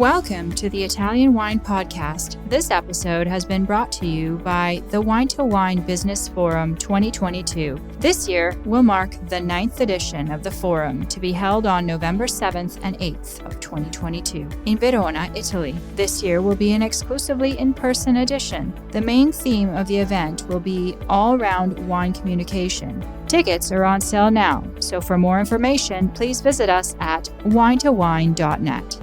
Welcome to the Italian Wine Podcast. This episode has been brought to you by the Wine to Wine Business Forum 2022. This year will mark the 9th edition of the forum to be held on November 7th and 8th of 2022 in Verona, Italy. This year will be an exclusively in-person edition. The main theme of the event will be all-round wine communication. Tickets are on sale now, so for more information, please visit us at winetowine.net.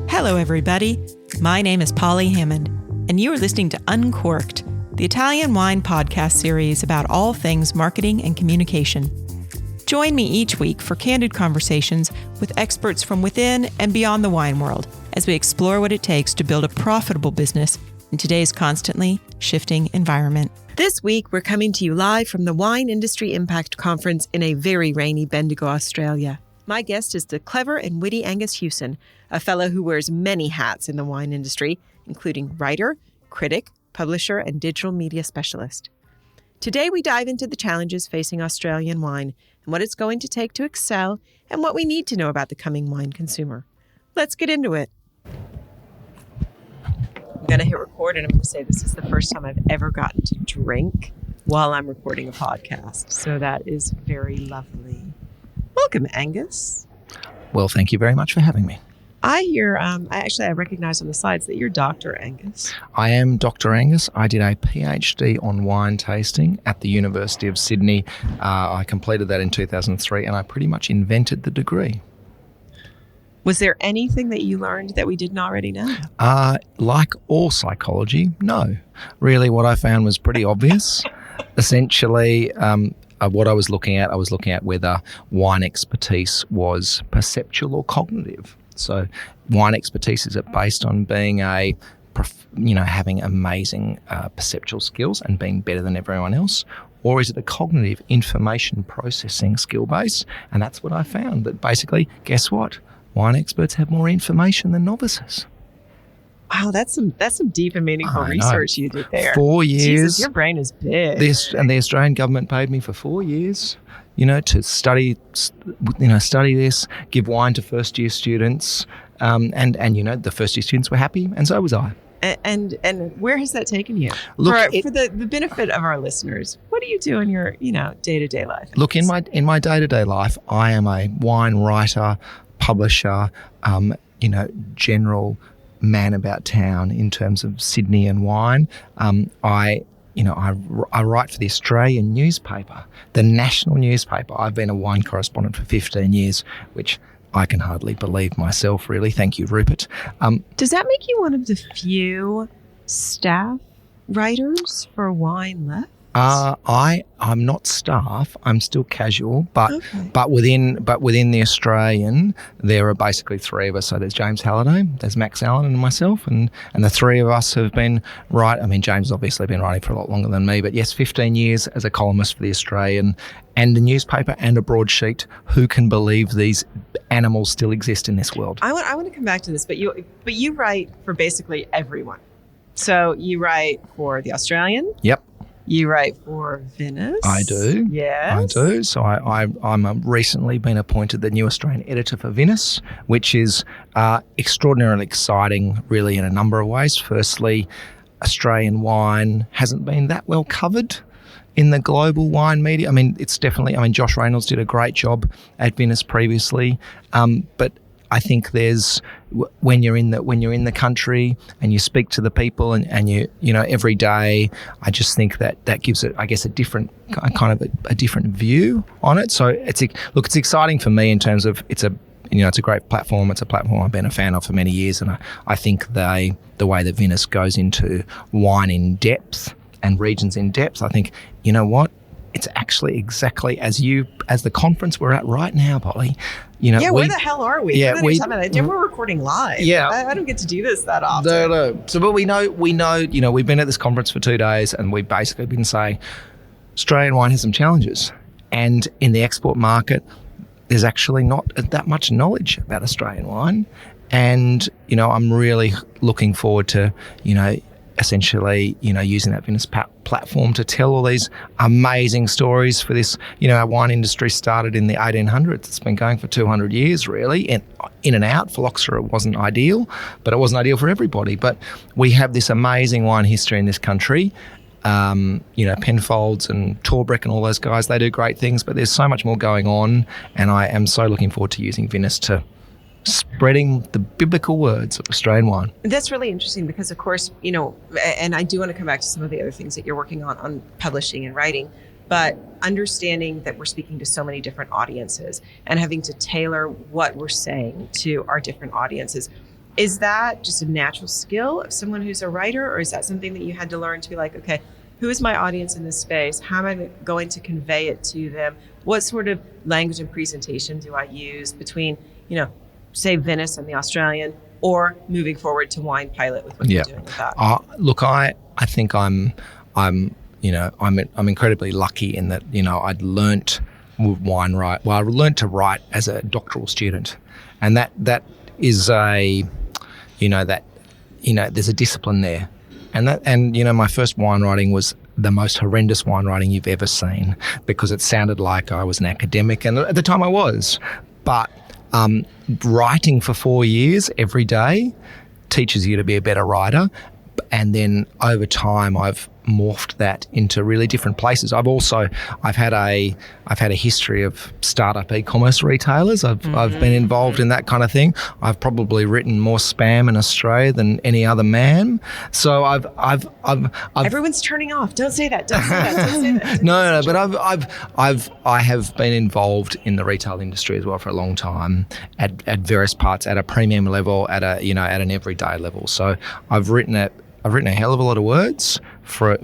Hello, everybody. My name is Polly Hammond, and you are listening to Uncorked, the Italian wine podcast series about all things marketing and communication. Join me each week for candid conversations with experts from within and beyond the wine world as we explore what it takes to build a profitable business in today's constantly shifting environment. This week, we're coming to you live from the Wine Industry Impact Conference in a very rainy Bendigo, Australia. My guest is the clever and witty Angus Hughson, a fellow who wears many hats in the wine industry, including writer, critic, publisher, and digital media specialist. Today, we dive into the challenges facing Australian wine and what it's going to take to excel and what we need to know about the coming wine consumer. Let's get into it. I'm going to hit record, and I'm going to say this is the first time I've ever gotten to drink while I'm recording a podcast. So that is very lovely. Welcome, Angus. Well, thank you very much for having me. I hear, I recognize on the slides that you're Dr. Angus. I am Dr. Angus. I did a PhD on wine tasting at the University of Sydney. I completed that in 2003, and I pretty much invented the degree. Was there anything that you learned that we didn't already know? Like all psychology, no. Really, what I found was pretty obvious. Essentially, what I was looking at whether wine expertise was perceptual or cognitive. So wine expertise, is it based on being having amazing perceptual skills and being better than everyone else? Or is it a cognitive information processing skill base? And that's what I found, that basically, guess what? Wine experts have more information than novices. Wow, that's some deep and meaningful research you did there. 4 years. Jesus, your brain is big. The Australian government paid me for 4 years, to study this, give wine to first year students, and the first year students were happy, and so was I. And where has that taken you? Look, for the benefit of our listeners, what do you do in your day-to-day life? Look, in my day-to-day life, I am a wine writer, publisher, general man about town in terms of Sydney and wine. I write for the Australian newspaper, the national newspaper. I've been a wine correspondent for 15 years, which I can hardly believe myself, really. Thank you, Rupert. Does that make you one of the few staff writers for wine left? I'm not staff. I'm still casual, but within the Australian, there are basically three of us. So there's James Halliday, there's Max Allen, and myself, and the three of us have been James has obviously been writing for a lot longer than me, but yes, 15 years as a columnist for the Australian and the newspaper and a broadsheet. Who can believe these animals still exist in this world? I want to come back to this, but you write for basically everyone. So you write for the Australian. Yep. You write for Vinous. I do. Yes. I do. So I'm recently been appointed the new Australian editor for Vinous, which is extraordinarily exciting, really, in a number of ways. Firstly, Australian wine hasn't been that well covered in the global wine media. It's definitely, Josh Reynolds did a great job at Vinous previously, but I think there's, when you're in the country and you speak to the people and you every day, I just think that gives it, I guess, a different kind of a different view on it. So it's exciting for me in terms of it's a great platform. It's a platform I've been a fan of for many years, and I think the way that Vinous goes into wine in depth and regions in depth, I think, you know what? It's actually exactly as the conference we're at right now, Polly. Where the hell are we? Yeah, we're recording live. Yeah, I don't get to do this that often. No. So, but we know. We've been at this conference for 2 days, and we've basically been saying Australian wine has some challenges, and in the export market, there's actually not that much knowledge about Australian wine, and I'm really looking forward to essentially, using that Vinous platform to tell all these amazing stories for this. Our wine industry started in the 1800s. It's been going for 200 years, really, and in and out. Phylloxera wasn't ideal, but it wasn't ideal for everybody. But we have this amazing wine history in this country. Penfolds and Torbeck and all those guys, they do great things, but there's so much more going on, and I am so looking forward to using Vinous to spreading the biblical words of Australian wine. That's really interesting because, of course, and I do want to come back to some of the other things that you're working on publishing and writing, but understanding that we're speaking to so many different audiences and having to tailor what we're saying to our different audiences. Is that just a natural skill of someone who's a writer, or is that something that you had to learn to be like, okay, who is my audience in this space? How am I going to convey it to them? What sort of language and presentation do I use between, say Vinous and the Australian, or moving forward to Winepilot with what you're doing with that? Look, I think I'm incredibly lucky in that, I'd learnt wine write. Well, I learnt to write as a doctoral student, and that is there's a discipline there, and my first wine writing was the most horrendous wine writing you've ever seen, because it sounded like I was an academic, and at the time I was, but writing for 4 years every day teaches you to be a better writer. And then over time, I've morphed that into really different places. I've had a history of startup e-commerce retailers. I've been involved in that kind of thing. I've probably written more spam in Australia than any other man. So I've everyone's turning off. Don't say that. Don't say that. No, but I have been involved in the retail industry as well for a long time at various parts, at a premium level, at an everyday level. So I've written a hell of a lot of words for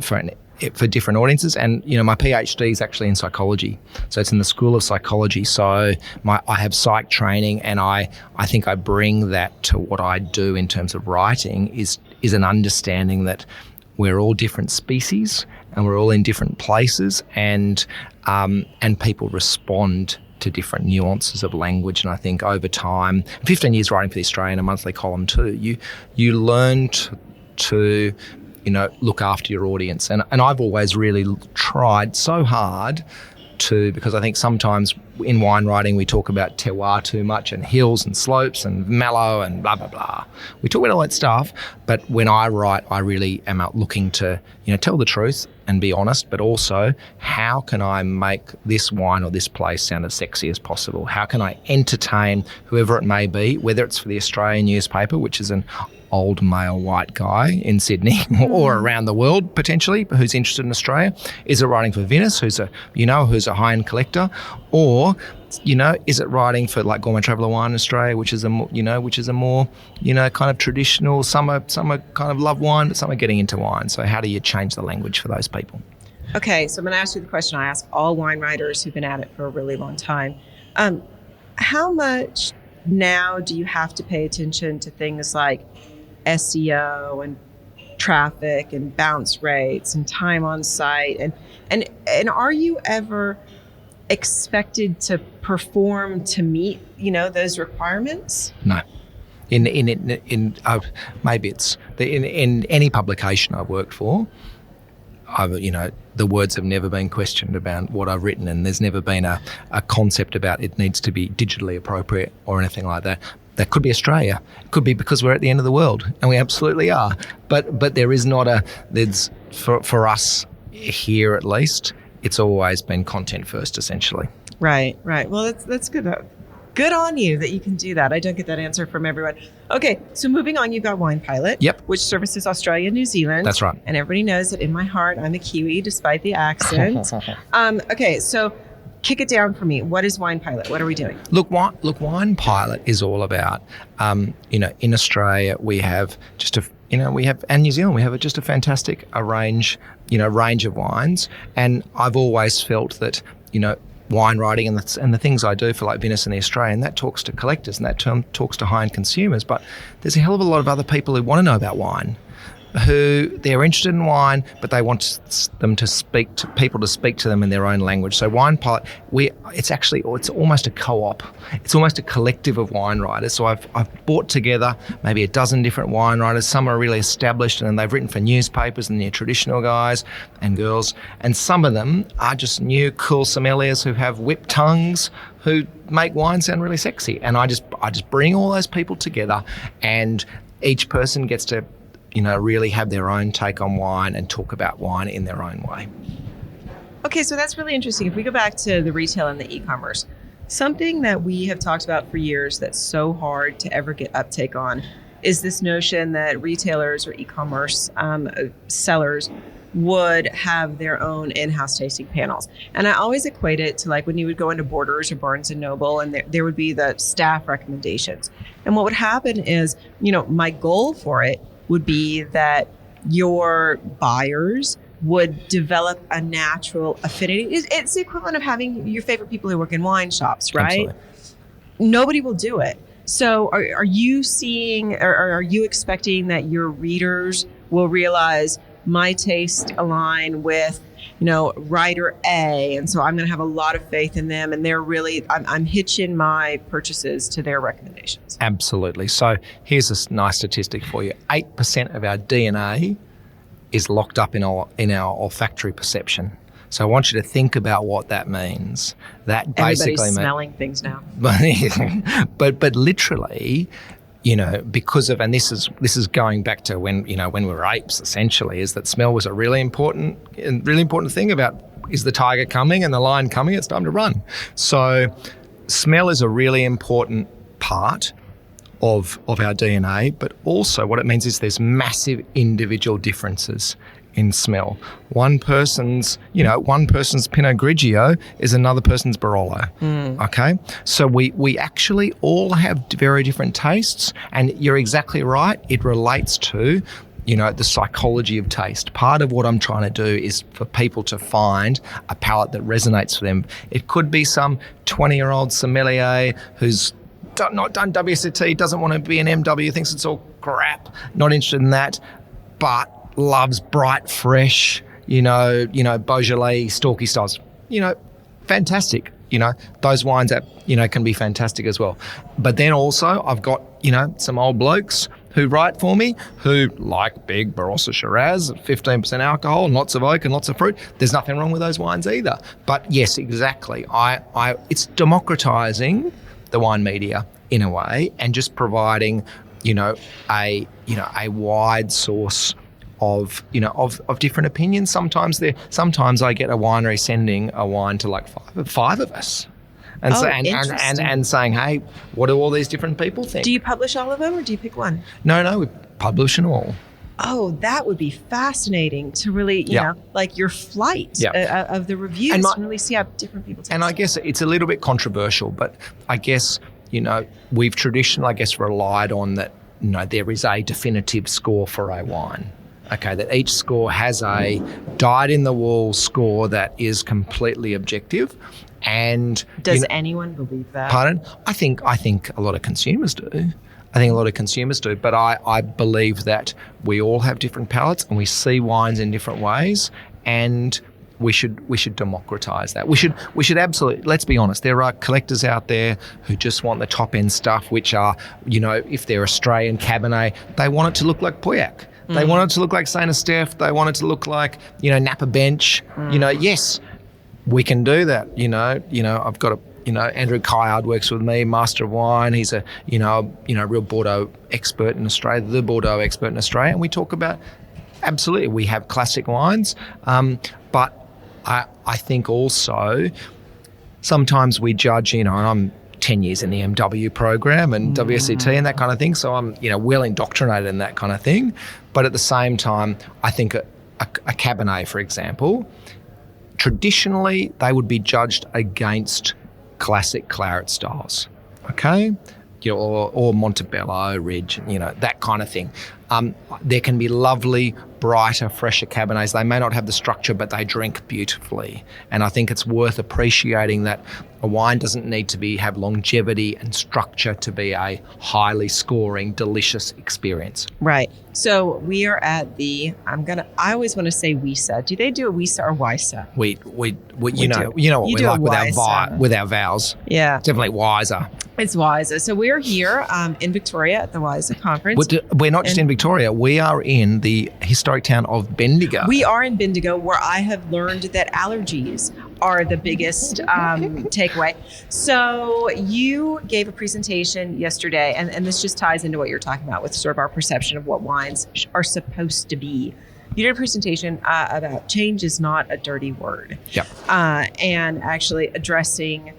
different audiences, and my PhD is actually in psychology, so it's in the School of Psychology. So I have psych training, and I think I bring that to what I do in terms of writing is an understanding that we're all different species and we're all in different places, and people respond to different nuances of language. And I think over time, 15 years writing for the Australian, a monthly column too, you learn to look after your audience, and I've always really tried so hard to, because I think sometimes in wine writing we talk about terroir too much, and hills and slopes and mallow and blah blah blah. We talk about all that stuff, but when I write, I really am out looking to tell the truth and be honest, but also how can I make this wine or this place sound as sexy as possible? How can I entertain whoever it may be, whether it's for the Australian newspaper, which is an old male white guy in Sydney or around the world potentially, who's interested in Australia? Is it writing for Vinous, who's a high-end collector, or is it writing for like Gourmet Traveller Wine in Australia, which is a more kind of traditional? Some are kind of love wine, but some are getting into wine. So how do you change the language for those people? Okay, so I'm going to ask you the question I ask all wine writers who've been at it for a really long time. How much now do you have to pay attention to things like SEO and traffic and bounce rates and time on site, and are you ever expected to perform to meet those requirements? No. Maybe it's in any publication I've worked for, the words have never been questioned about what I've written, and there's never been a concept about it needs to be digitally appropriate or anything like that. That could be Australia. It could be because we're at the end of the world, and we absolutely are. But there is not there's for us here at least, it's always been content first, essentially. Right. Well, that's good. Good on you that you can do that. I don't get that answer from everyone. Okay, so moving on, you've got Winepilot, yep, which services Australia and New Zealand. That's right. And everybody knows that in my heart, I'm a Kiwi, despite the accent. Okay, so kick it down for me. What is Winepilot? What are we doing? Look, Winepilot is all about, in Australia we have and New Zealand, we have just a fantastic range of wines. And I've always felt that, wine writing and the things I do for like Vinous and the Australian, that talks to collectors and that talks to high-end consumers. But there's a hell of a lot of other people who want to know about wine. who they're interested in wine, but they want them to speak to people to speak to them in their own language. So Winepilot, it's almost a co-op. It's almost a collective of wine writers. So I've brought together maybe a dozen different wine writers. Some are really established and they've written for newspapers and they're traditional guys and girls. And some of them are just new, cool sommeliers who have whipped tongues, who make wine sound really sexy. And I just bring all those people together, and each person gets to really have their own take on wine and talk about wine in their own way. Okay, so that's really interesting. If we go back to the retail and the e-commerce, something that we have talked about for years that's so hard to ever get uptake on is this notion that retailers or e-commerce sellers would have their own in-house tasting panels. And I always equate it to like when you would go into Borders or Barnes & Noble and there would be the staff recommendations. And what would happen is, my goal for it would be that your buyers would develop a natural affinity. It's the equivalent of having your favorite people who work in wine shops, right? Absolutely. Nobody will do it. So are you seeing, or are you expecting that your readers will realize my tastes align with, writer A, and so I'm going to have a lot of faith in them, and they're really, I'm hitching my purchases to their recommendations? Absolutely. So here's a nice statistic for you. 8% of our DNA is locked up in our olfactory perception. So I want you to think about what that means. That basically everybody's smelling things now. But literally, because of, and this is going back to when we were apes, essentially, is that smell was a really important thing about, is the tiger coming and the lion coming? It's time to run. So smell is a really important part of our DNA, but also what it means is there's massive individual differences in smell. One person's Pinot Grigio is another person's Barolo. Okay, so we actually all have very different tastes, and you're exactly right. It relates to the psychology of taste. Part of what I'm trying to do is for people to find a palate that resonates for them. It could be some 20-year-old sommelier who's not done WSET, doesn't want to be an MW, thinks it's all crap, not interested in that, but loves bright, fresh, Beaujolais, Stalky styles. Fantastic. Those wines that, can be fantastic as well. But then also I've got, some old blokes who write for me who like big Barossa Shiraz, 15% alcohol, and lots of oak and lots of fruit. There's nothing wrong with those wines either. But yes, exactly. It's democratizing the wine media in a way, and just providing, a wide source of different opinions. Sometimes I get a winery sending a wine to like five of us, and and saying, hey, what do all these different people think? Do you publish all of them, or do you pick one? No, we publish them all. Oh, that would be fascinating to really, like your flight of the reviews, and really see how different people taste. And I guess it's a little bit controversial, but I guess, we've traditionally, relied on that, there is a definitive score for a wine. Okay, that each score has a dyed-in-the-wool score that is completely objective. And does anyone believe that? Pardon? I think a lot of consumers do. But I believe that we all have different palates and we see wines in different ways, and we should democratize that. We should absolutely, let's be honest, there are collectors out there who just want the top end stuff, which are, if they're Australian Cabernet, they want it to look like Pauillac. They want it to look like Saint Estèphe. They want it to look like, Napa Bench. Yes, we can do that. I've got Andrew Caillard works with me, Master of Wine. He's a, real Bordeaux expert in Australia, the Bordeaux expert in Australia. And we talk about, absolutely, we have classic wines. But I think also sometimes we judge, and I'm 10 years in the MW program and WSET and that kind of thing. So I'm, well indoctrinated in that kind of thing. But at the same time, I think a Cabernet, for example, traditionally they would be judged against classic claret styles, okay? Or Montebello, Ridge, that kind of thing. There can be lovely, brighter, fresher Cabernets. They may not have the structure, but they drink beautifully. And I think it's worth appreciating that a wine doesn't need to have longevity and structure to be a highly scoring, delicious experience. Right. So we are at I always want to say WISA. Do they do a WISA or WISA? We you know what we like with our vowels. Yeah. Definitely wiser. It's WISA. So we're here in Victoria at the WISA conference. We're not just in Victoria. We are in the historic town of Bendigo. We are in Bendigo, where I have learned that allergies are the biggest takeaway. So you gave a presentation yesterday, and this just ties into what you're talking about with sort of our perception of what wines are supposed to be. You did a presentation about change is not a dirty word. Yep. And actually addressing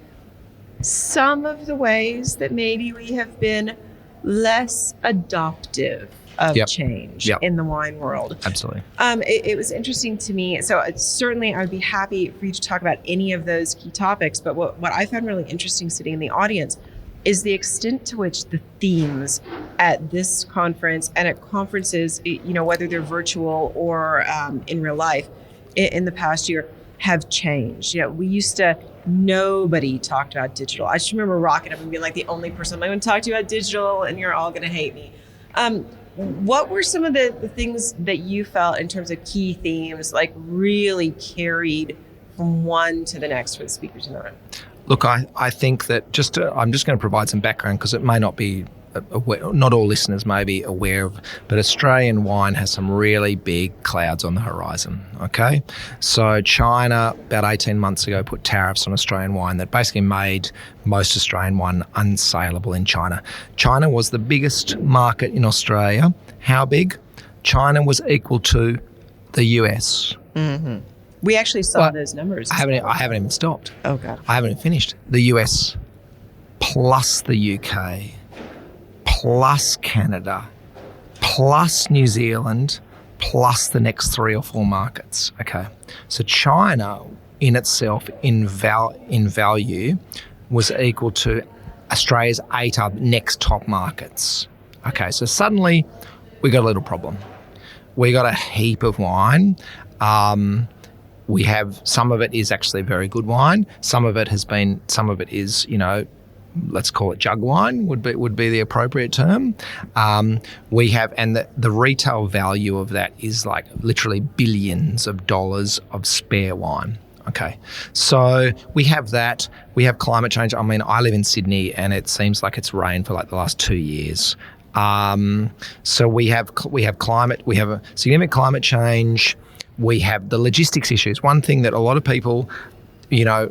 some of the ways that maybe we have been less adoptive of change in the wine world. Absolutely. It was interesting to me. So certainly I would be happy for you to talk about any of those key topics. But what I found really interesting sitting in the audience is the extent to which the themes at this conference and at conferences, whether they're virtual or in real life, in the past year have changed. We used to, nobody talked about digital. I just remember rocking up and being like the only person I'm going to talk to about digital, and you're all going to hate me. What were some of the things that you felt in terms of key themes, like really carried from one to the next for the speakers in the room? Look, I think that I'm just going to provide some background because it may not be not all listeners may be aware of, but Australian wine has some really big clouds on the horizon, okay? So China, about 18 months ago, put tariffs on Australian wine that basically made most Australian wine unsaleable in China. China was the biggest market in Australia. How big? China was equal to the US. Mm-hmm. We actually saw those numbers. I haven't even stopped. Oh, God. I haven't even finished. The US plus the UK plus Canada, plus New Zealand, plus the next 3 or 4 markets. Okay, so China in itself, in value, was equal to Australia's 8 other next top markets. Okay, so suddenly we got a little problem. We got a heap of wine. We have, some of it is actually very good wine. Some of it is, let's call it jug wine would be the appropriate term. We have, and the retail value of that is like literally billions of dollars of spare wine. Okay, so we have that. We have climate change. I mean, I live in Sydney, and it seems like it's rained for like the last 2 years. So we have climate. We have a significant climate change. We have the logistics issues. One thing that a lot of people know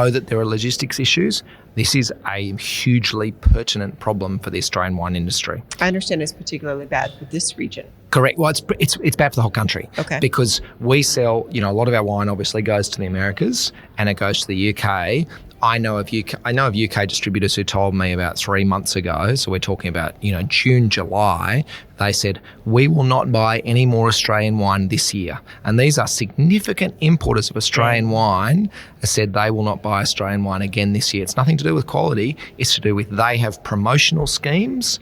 that there are logistics issues. This is a hugely pertinent problem for the Australian wine industry. I understand it's particularly bad for this region. Correct. Well, it's bad for the whole country. Okay. Because we sell, a lot of our wine obviously goes to the Americas and it goes to the UK. I know of UK distributors who told me about 3 months ago, so we're talking about, June, July, they said, we will not buy any more Australian wine this year. And these are significant importers of Australian wine, said they will not buy Australian wine again this year. It's nothing to do with quality, it's to do with they have promotional schemes.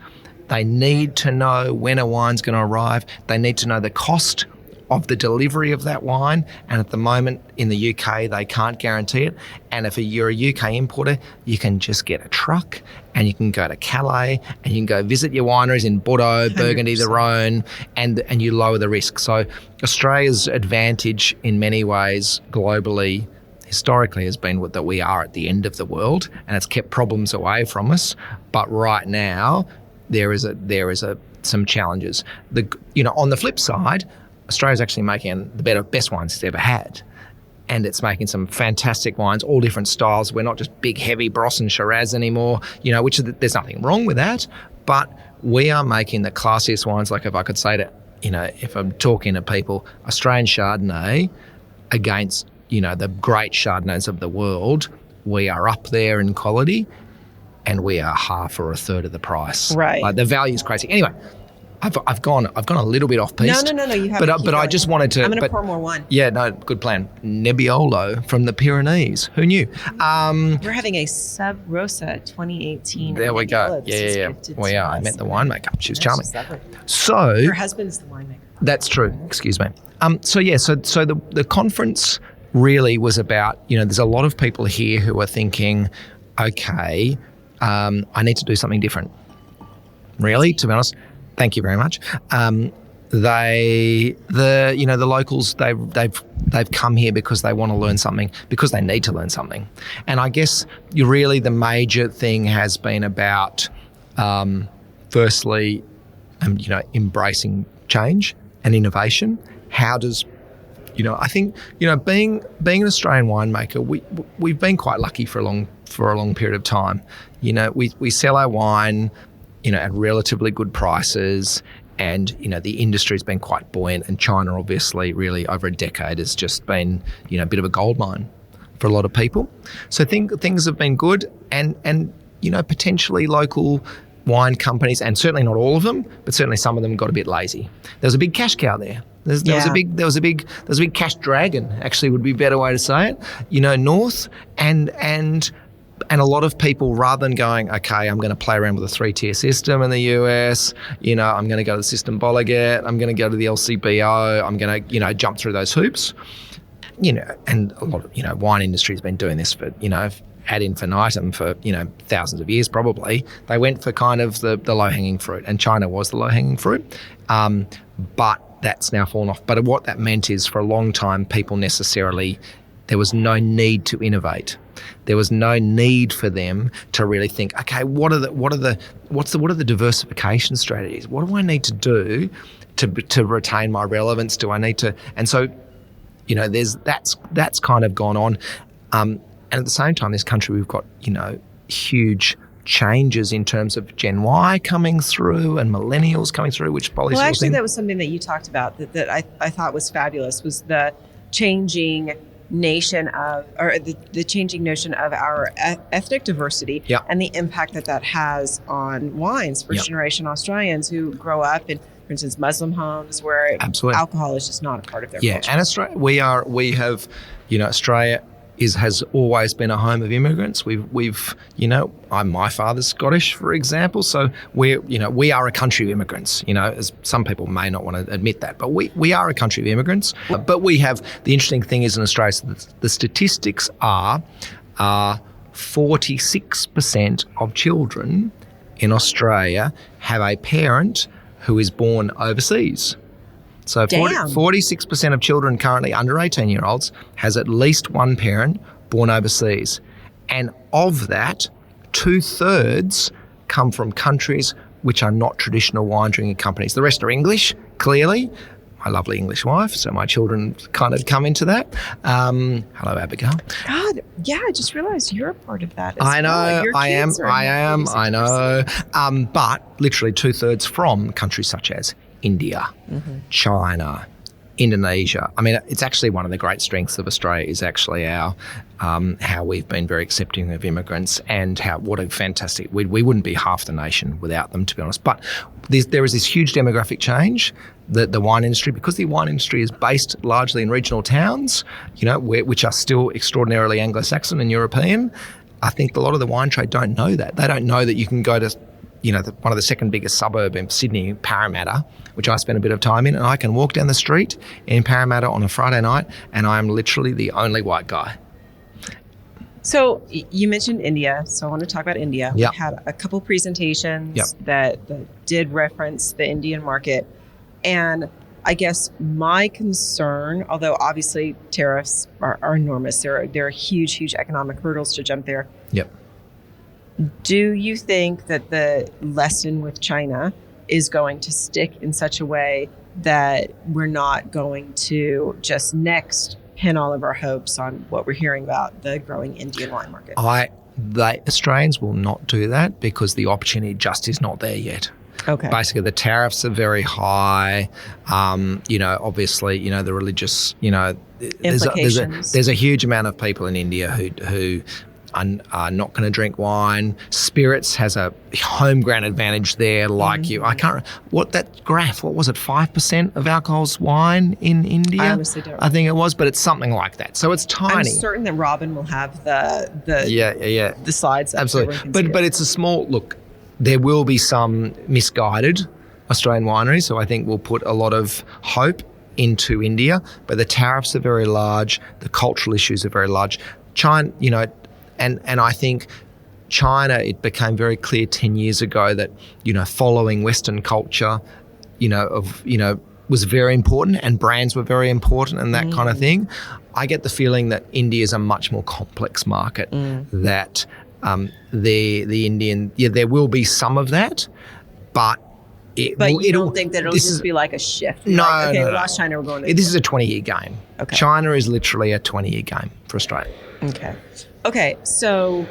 They need to know when a wine's going to arrive. They need to know the cost of the delivery of that wine, and at the moment in the UK they can't guarantee it. And if you're a UK importer, you can just get a truck and you can go to Calais and you can go visit your wineries in Bordeaux, Burgundy, the Rhone, and you lower the risk. So Australia's advantage in many ways globally historically has been that we are at the end of the world, and it's kept problems away from us. But right now there is some challenges. On the flip side, Australia's actually making the best wines it's ever had. And it's making some fantastic wines, all different styles. We're not just big, heavy Bros and Shiraz anymore, there's nothing wrong with that. But we are making the classiest wines. Like if I could say to, if I'm talking to people, Australian Chardonnay against, the great Chardonnays of the world, we are up there in quality and we are half or a third of the price. Right. Like the value is crazy. Anyway, I've gone a little bit off piste. No. You haven't. But I just wanted to. I'm going to pour more wine. Yeah, no, good plan. Nebbiolo from the Pyrenees. Who knew? We're having a Sub Rosa 2018. There we go. Yeah. Well, yeah, I met the winemaker. She was charming. So her husband's the winemaker. That's true. Excuse me. So the conference really was about, there's a lot of people here who are thinking, okay, I need to do something different. Really, to be honest. Thank you very much. The locals, they've come here because they want to learn something, because they need to learn something. And I guess really the major thing has been about, firstly, embracing change and innovation. How does, I think, being an Australian winemaker, we've been quite lucky for a long period of time. We sell our wine, at relatively good prices, and the industry's been quite buoyant. And China, obviously, really over a decade has just been a bit of a gold mine for a lot of people. So things have been good, and potentially local wine companies, and certainly not all of them, but certainly some of them got a bit lazy. There was a big cash cow there. There was a big cash dragon, actually would be a better way to say it. North and a lot of people, rather than going, okay, I'm going to play around with a 3-tier system in the US, I'm going to go to the system Bolliget, I'm going to go to the LCBO, I'm going to, jump through those hoops, and a lot of, wine industry has been doing this for, ad infinitum for, thousands of years probably. They went for kind of the low-hanging fruit, and China was the low-hanging fruit. But that's now fallen off. But what that meant is for a long time, there was no need to innovate. There was no need for them to really think, okay, what are the diversification strategies? What do I need to do to retain my relevance? Do I need to? And so, that's kind of gone on. And at the same time, this country, we've got, huge changes in terms of Gen Y coming through and millennials coming through, which Polly's Well, actually, that was something that you talked about that I thought was fabulous, was the changing nation of, or the changing notion of our ethnic diversity and the impact that has on wines. First generation Australians who grow up in, for instance, Muslim homes where alcohol is just not a part of their culture. And Australia, Australia has always been a home of immigrants. My father's Scottish, for example, so we are a country of immigrants. As some people may not want to admit that, but we are a country of immigrants. But we have, the interesting thing is in Australia, the statistics are 46% of children in Australia have a parent who is born overseas. So 46% of children currently under 18-year-olds has at least one parent born overseas. And of that, 2/3 come from countries which are not traditional wine drinking companies. The rest are English, clearly. My lovely English wife, so my children kind of come into that. Hello, Abigail. God, yeah, I just realized you're a part of that. I know, I know. But literally 2/3 from countries such as India, China, Indonesia. I mean, it's actually one of the great strengths of Australia is actually our how we've been very accepting of immigrants, and what a fantastic, we wouldn't be half the nation without them, to be honest. But there is this huge demographic change, the wine industry, because the wine industry is based largely in regional towns, which are still extraordinarily Anglo-Saxon and European. I think a lot of the wine trade don't know that. They don't know that you can go to one of the second biggest suburb in Sydney, Parramatta, which I spent a bit of time in, and I can walk down the street in Parramatta on a Friday night and I am literally the only white guy. So you mentioned India, so I want to talk about India. Yep. We had a couple presentations that did reference the Indian market. And I guess my concern, although obviously tariffs are enormous, there are huge, huge economic hurdles to jump there. Yep. Do you think that the lesson with China is going to stick in such a way that we're not going to just next pin all of our hopes on what we're hearing about the growing Indian wine market? The Australians will not do that because the opportunity just is not there yet. Okay. Basically, the tariffs are very high. Obviously, the religious, implications. There's a huge amount of people in India who are not going to drink wine. Spirits has a home ground advantage there. Like I can't. What that graph? What was it? 5% of alcohol's wine in India. I honestly don't. I think it was, but it's something like that. So it's tiny. I'm certain that Robin will have the slides. Absolutely, but it's a small look. There will be some misguided Australian wineries, so I think we'll put a lot of hope into India. But the tariffs are very large. The cultural issues are very large. China, and I think China, it became very clear 10 years ago that, following Western culture, was very important, and brands were very important and that kind of thing. I get the feeling that India is a much more complex market, that the Indian, there will be some of that, but you don't think that it'll just be like a shift? No, no. We lost China, we're going to... This is a 20-year game. Okay. China is literally a 20-year game for Australia. Okay, so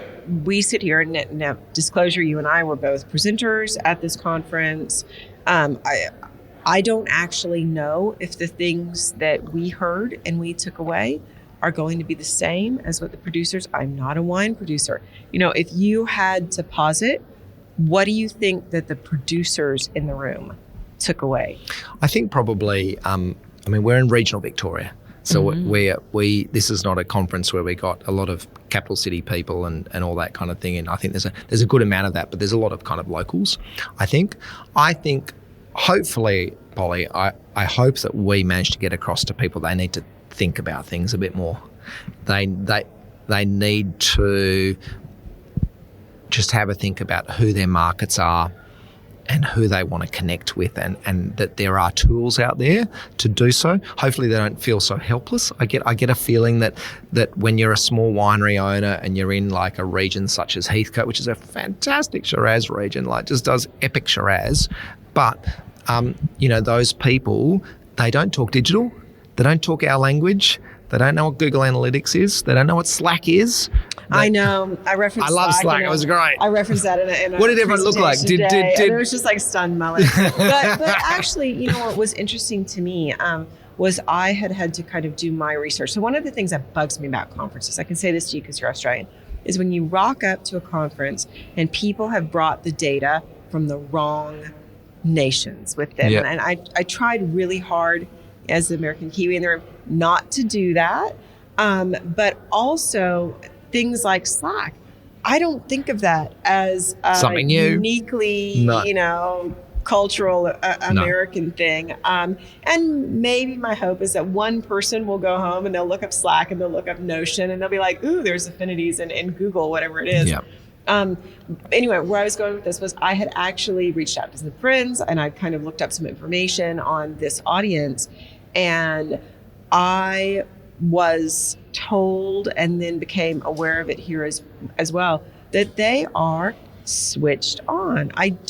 we sit here, and now, disclosure, you and I were both presenters at this conference. I don't actually know if the things that we heard and we took away are going to be the same as what the producers... I'm not a wine producer. If you had to posit, what do you think that the producers in the room took away? I think probably, we're in regional Victoria. So we this is not a conference where we got a lot of capital city people and all that kind of thing. And I think there's a good amount of that, but there's a lot of kind of locals, I think. Hopefully, Polly, I hope that we manage to get across to people they need to think about things a bit more. They need to just have a think about who their markets are and who they want to connect with, and that there are tools out there to do so. Hopefully they don't feel so helpless. I get a feeling that when you're a small winery owner and you're in like a region such as Heathcote, which is a fantastic Shiraz region, like just does epic Shiraz, but those people, they don't talk digital, they don't talk our language, they don't know what Google Analytics is, they don't know what Slack is. I know. I love Slack. It was great. I referenced that in a what did everyone look like? Did it was just like stunned mullet. but actually, what was interesting to me was I had to kind of do my research. So one of the things that bugs me about conferences, I can say this to you because you're Australian, is when you rock up to a conference and people have brought the data from the wrong nations with them. Yeah. And I tried really hard as the American Kiwi in the room not to do that. But also things like Slack. I don't think of that as something new, uniquely, cultural American thing. And maybe my hope is that one person will go home and they'll look up Slack and they'll look up Notion and they'll be like, ooh, there's affinities in Google, whatever it is. Yeah. Anyway, where I was going with this was I had actually reached out to some friends and I kind of looked up some information on this audience, and I was told and then became aware of it here as well, that they are switched on. I've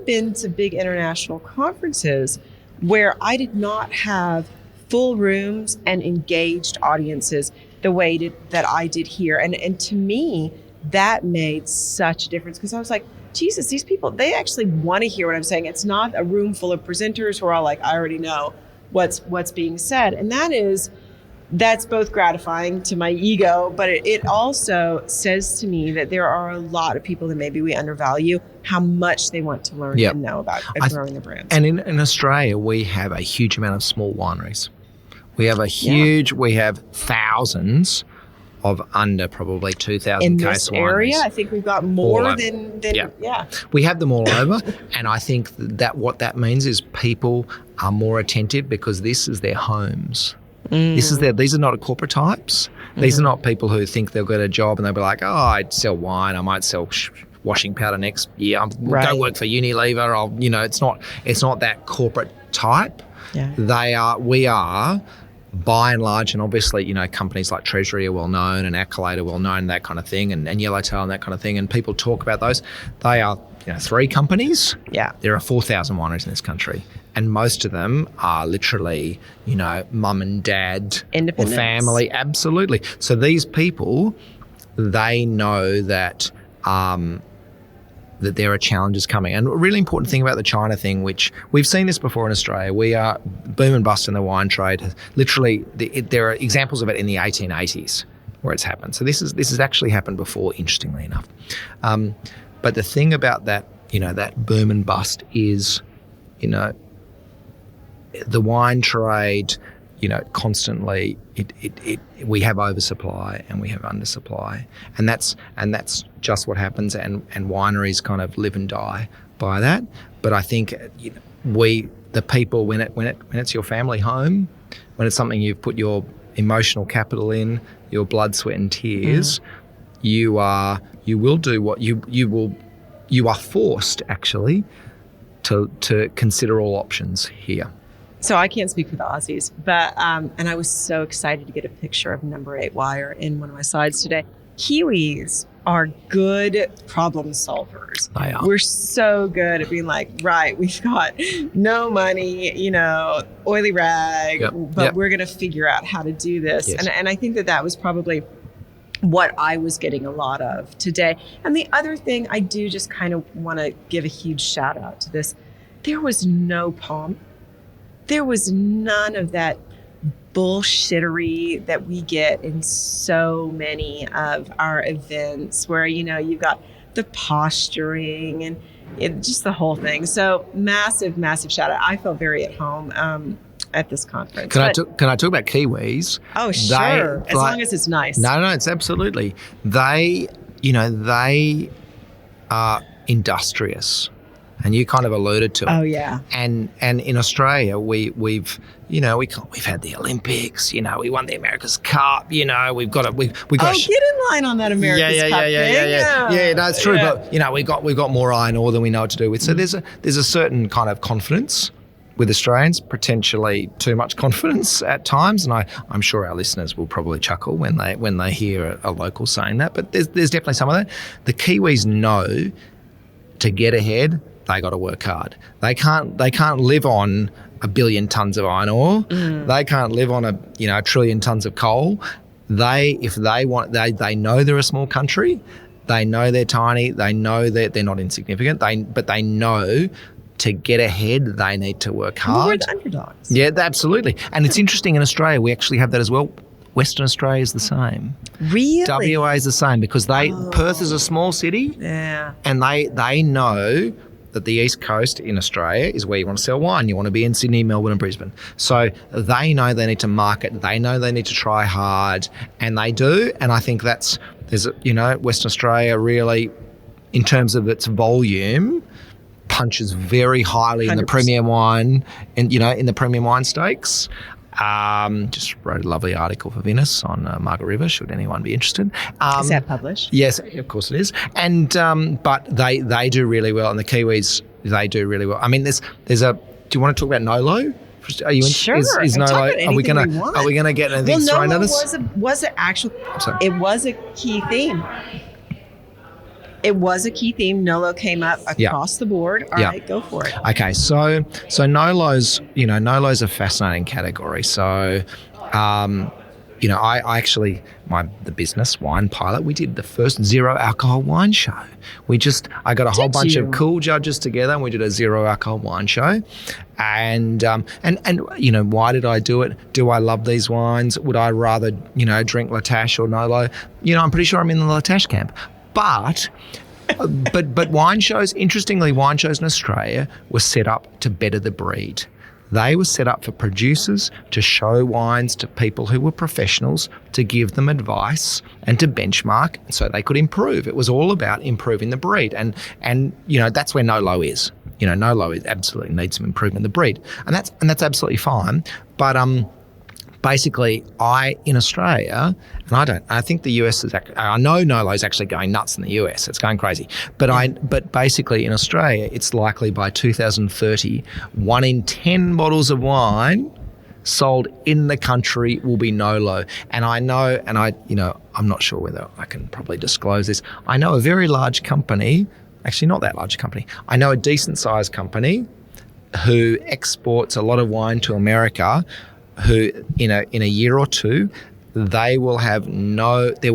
been to big international conferences where I did not have full rooms and engaged audiences the way that I did here. And to me, that made such a difference, because I was like, Jesus, these people, they actually want to hear what I'm saying. It's not a room full of presenters who are all like, I already know what's being said. And that's both gratifying to my ego, but it also says to me that there are a lot of people that maybe we undervalue how much they want to learn and know about growing the brand. And in Australia, we have a huge amount of small wineries. We have we have thousands of under probably 2,000 in case this area. wineries. I think we've got more than We have them all over, and I think that what that means is people are more attentive because this is their homes. These are not corporate types. These are not people who think they'll get a job and they'll be like, oh, I'd sell wine, I might sell washing powder next year, I'll go work for Unilever. It's not that corporate type. Yeah. We are by and large, and obviously, companies like Treasury are well known and Accolade are well known, that kind of thing, and Yellowtail and that kind of thing, and people talk about those. They are 3 companies. Yeah. There are 4,000 wineries in this country, and most of them are literally, mum and dad or family. Absolutely. So these people, they know that that there are challenges coming. And a really important thing about the China thing, which we've seen this before in Australia, we are boom and bust in the wine trade. Literally, there are examples of it in the 1880s. where it's happened. So this has actually happened before, interestingly enough. But the thing about that, that boom and bust is, the wine trade, constantly we have oversupply and we have undersupply, and that's just what happens, and wineries kind of live and die by that. But I think the people, when it's your family home, when it's something you've put your emotional capital in, your blood, sweat and tears, you will do what you are forced actually to consider all options here. So I can't speak for the Aussies, but and I was so excited to get a picture of number 8 wire in one of my slides today. Kiwis are good problem solvers. They are. We're so good at being like, right, we've got no money, oily rag, but we're going to figure out how to do this. Yes. And I think that was probably what I was getting a lot of today. And the other thing, I do just kind of want to give a huge shout out to this. There was no pomp. There was none of that bullshittery that we get in so many of our events where, you've got the posturing and just the whole thing. So massive, massive shout out. I felt very at home at this conference. Can I talk about Kiwis? Oh, sure. As long as it's nice. No, it's absolutely. They are industrious. And you kind of alluded to it. Oh yeah. And in Australia, we've had the Olympics. We won the America's Cup. We've got get in line on that America's Cup thing. Yeah. No, it's true. Yeah. But we've got more iron ore than we know what to do with. So there's a certain kind of confidence with Australians, potentially too much confidence at times, and I'm sure our listeners will probably chuckle when they hear a local saying that. But there's definitely some of that. The Kiwis know to get ahead, they got to work hard. They can't live on 1 billion tons of iron ore. They can't live on a trillion tons of coal. They know they're a small country. They know they're tiny. They know that they're not insignificant. But they know to get ahead, they need to work hard. We're the underdogs. Yeah, absolutely. And it's interesting, in Australia, we actually have that as well. Western Australia is the same. Really? WA is the same because Perth is a small city. Yeah. And they know that the East Coast in Australia is where you want to sell wine. You want to be in Sydney, Melbourne and Brisbane. So they know they need to market. They know they need to try hard, and they do. And I think Western Australia really, in terms of its volume, punches very highly 100%. In the premium wine, in the premium wine stakes. Just wrote a lovely article for Vinous on Margaret River, should anyone be interested. Is that published? Yes, of course it is. And but they do really well, and the Kiwis, they do really well. I mean, there's a. Do you want to talk about Nolo? Are you sure? Is Nolo? Are we gonna get anything thrown at us? It was a key theme. It was a key theme. Nolo came up across the board. All right, go for it. Okay, so Nolo's a fascinating category. So, I actually, the business Winepilot, we did the first zero alcohol wine show. I got a whole bunch of cool judges together, and we did a zero alcohol wine show. And why did I do it? Do I love these wines? Would I rather drink La Tâche or Nolo? I'm pretty sure I'm in the La Tâche camp. But wine shows, interestingly, wine shows in Australia were set up to better the breed. They were set up for producers to show wines to people who were professionals, to give them advice and to benchmark so they could improve. It was all about improving the breed. And that's where Nolo is. Nolo absolutely needs some improvement in the breed. And that's absolutely fine. But basically, in Australia, and I think the US I know Nolo's actually going nuts in the US. It's going crazy. But basically in Australia, it's likely by 2030, 1 in 10 bottles of wine sold in the country will be Nolo. And I know, I'm not sure whether I can probably disclose this. I know a very large company, actually not that large a company. I know a decent sized company who exports a lot of wine to America, who in a year or two, there will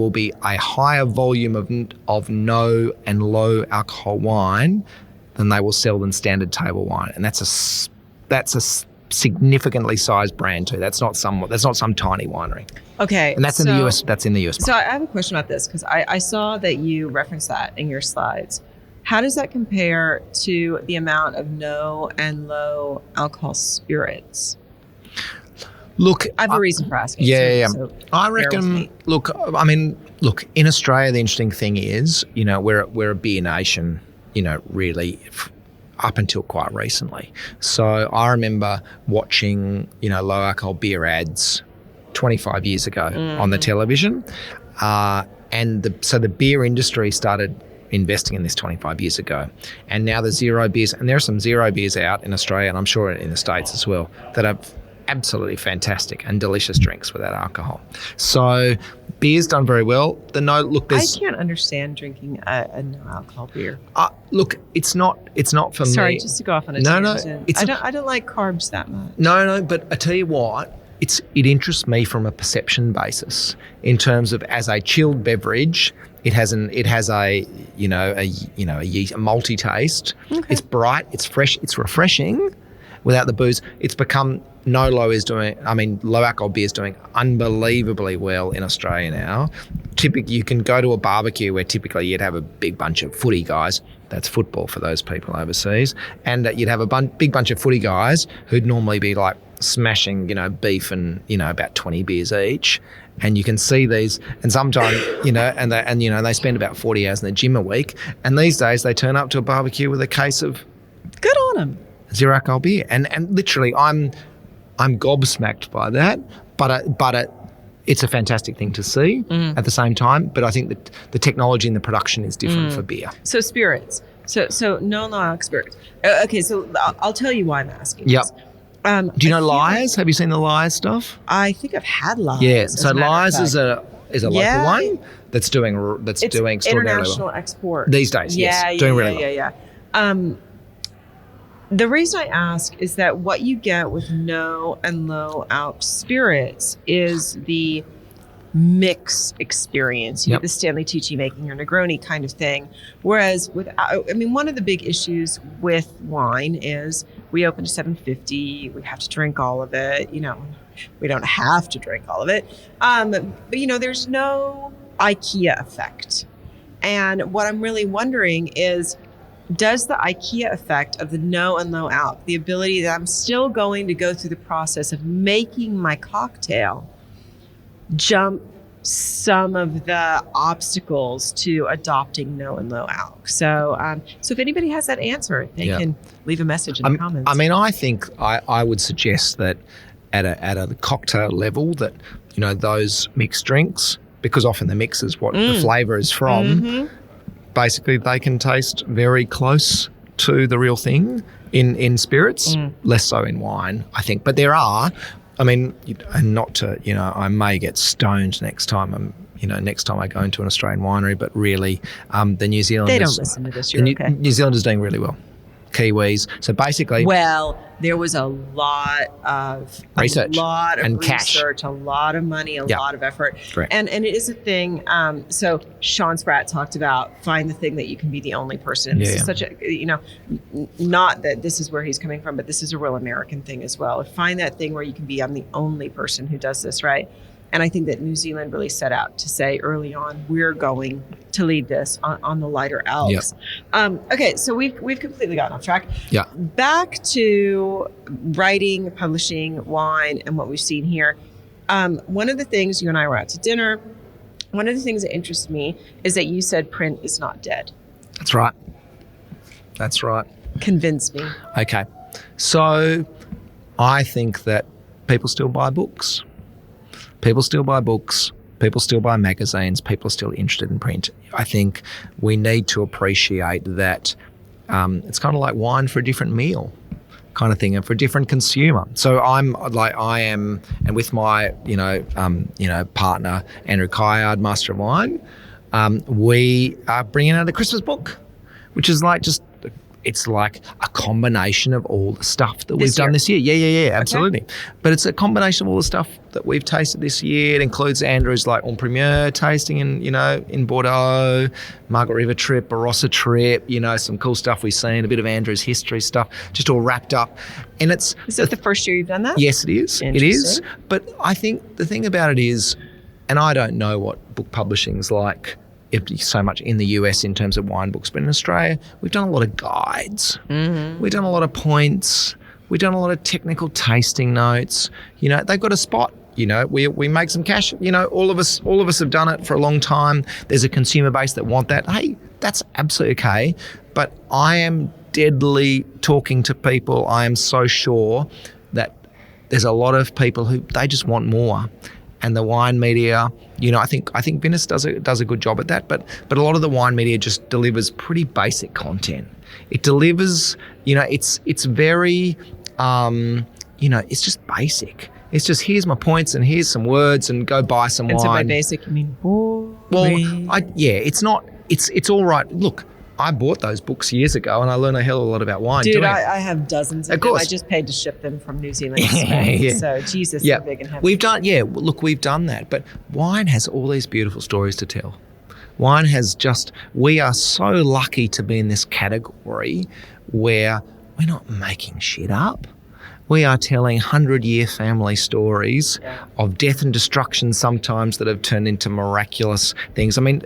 be a higher volume of no and low alcohol wine than they will sell than standard table wine. And that's significantly sized brand too. That's not some tiny winery. Okay. And that's in the US. That's in the US. So I have a question about this because I saw that you referenced that in your slides. How does that compare to the amount of no and low alcohol spirits? Look, I have a reason for asking. So I reckon. Look, in Australia, the interesting thing is, we're a beer nation. Really, up until quite recently. So I remember watching, low alcohol beer ads 25 years ago on the television, and the beer industry started investing in this 25 years ago, and now the zero beers, and there are some zero beers out in Australia, and I'm sure in the States as well, that are absolutely fantastic and delicious drinks without alcohol. So beer's done very well. I can't understand drinking a no alcohol beer. Look, it's not for me. Sorry, just to go off on a tangent. I don't like carbs that much. No, but I tell you what, it interests me from a perception basis in terms of as a chilled beverage. It has a malty taste. Okay. It's bright, it's fresh, it's refreshing without the booze. It's become low alcohol beer is doing unbelievably well in Australia now. Typically, you can go to a barbecue where typically you'd have a big bunch of footy guys. That's football for those people overseas. And you'd have a big bunch of footy guys who'd normally be like smashing, beef and, about 20 beers each. And you can see these, and sometimes, they spend about 40 hours in the gym a week. And these days they turn up to a barbecue with a case of good on them zero alcohol beer. And literally I'm gobsmacked by that, but it's a fantastic thing to see at the same time. But I think that the technology and the production is different for beer. So spirits. So no alcohol spirits. Okay, so I'll tell you why I'm asking. Yep. Do you know Liars? Have you seen the Liars stuff? I think I've had Liars. Yeah. So Liars is a local wine that's doing extraordinarily international well. export These days. Doing really well. Yeah. The reason I ask is that what you get with no and low alc spirits is the mix experience. You get the Stanley Tucci making your Negroni kind of thing. Whereas one of the big issues with wine is we open to 750. We have to drink all of it. We don't have to drink all of it. But there's no IKEA effect. And what I'm really wondering is, does the IKEA effect of the no and low alc, the ability that I'm still going to go through the process of making my cocktail, jump some of the obstacles to adopting no and low alc? So if anybody has that answer, they can leave a message in the comments. I think I would suggest that at a cocktail level that, those mixed drinks, because often the mix is what the flavour is from, basically they can taste very close to the real thing in spirits, less so in wine, I think. But there are, and not to, I may get stoned next time I go into an Australian winery, but really the New Zealanders... They don't listen to this, you're okay. New Zealanders doing really well. Kiwis. So basically... Well, there was a lot of research, cash, a lot of money, a lot of effort. Correct. And it is a thing. So Sean Spratt talked about find the thing that you can be the only person. This is such a, not that this is where he's coming from, but this is a real American thing as well. Find that thing where you can be, I'm the only person who does this, right? And I think that New Zealand really set out to say early on, we're going to lead this on the lighter alcs. Okay, so we've completely gotten off track. Yeah. Back to writing, publishing, wine, and what we've seen here. One of the things, you and I were out to dinner, one of the things that interests me is that you said print is not dead. That's right. That's right. Convince me. Okay. So I think that people still buy books. People still buy books. People still buy magazines. People are still interested in print. I think we need to appreciate that it's kind of like wine for a different meal kind of thing and for a different consumer. So I am, and with my, partner, Andrew Caillard, Master of Wine, we are bringing out a Christmas book, which is like just it's like a combination of all the stuff that we've done this year. Yeah, absolutely. Okay. But it's a combination of all the stuff that we've tasted this year. It includes Andrew's like en primeur tasting in Bordeaux, Margaret River trip, Barossa trip, some cool stuff we've seen, a bit of Andrew's history stuff, just all wrapped up. And is that the first year you've done that? Yes, it is. It is. But I think the thing about it is, and I don't know what book publishing's like so much in the US in terms of wine books, but in Australia, we've done a lot of guides. Mm-hmm. We've done a lot of points. We've done a lot of technical tasting notes. They've got a spot. We make some cash. All of us have done it for a long time. There's a consumer base that want that. Hey, that's absolutely okay. But I am deadly talking to people. I am so sure that there's a lot of people who they just want more. And the wine media, I think Vinous does a good job at that, but a lot of the wine media just delivers pretty basic content. It delivers, it's very, it's just basic. It's just, here's my points and here's some words and go buy some wine. And so by basic, you mean boring? Well, it's not. It's all right. Look, I bought those books years ago and I learned a hell of a lot about wine. Dude, I have dozens of them. I just paid to ship them from New Zealand to Spain. Yeah. So, Jesus, they're big and heavy. We've done that. But wine has all these beautiful stories to tell. Wine has we are so lucky to be in this category where we're not making shit up. We are telling 100-year family stories of death and destruction sometimes that have turned into miraculous things. I mean,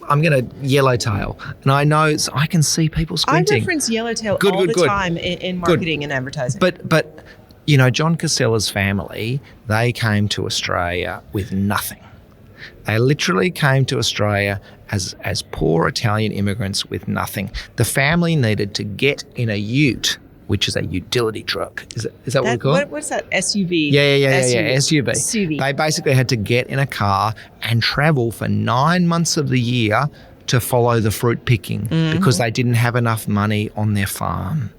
I'm going to Yellowtail, and I know I can see people squinting. I reference Yellowtail all the time in marketing and advertising. But John Casella's family, they came to Australia with nothing. They literally came to Australia as poor Italian immigrants with nothing. The family needed to get in a ute, which is a utility truck. Is that what we call it? What's that? SUV? Yeah. SUV. They basically had to get in a car and travel for 9 months of the year to follow the fruit picking because they didn't have enough money on their farm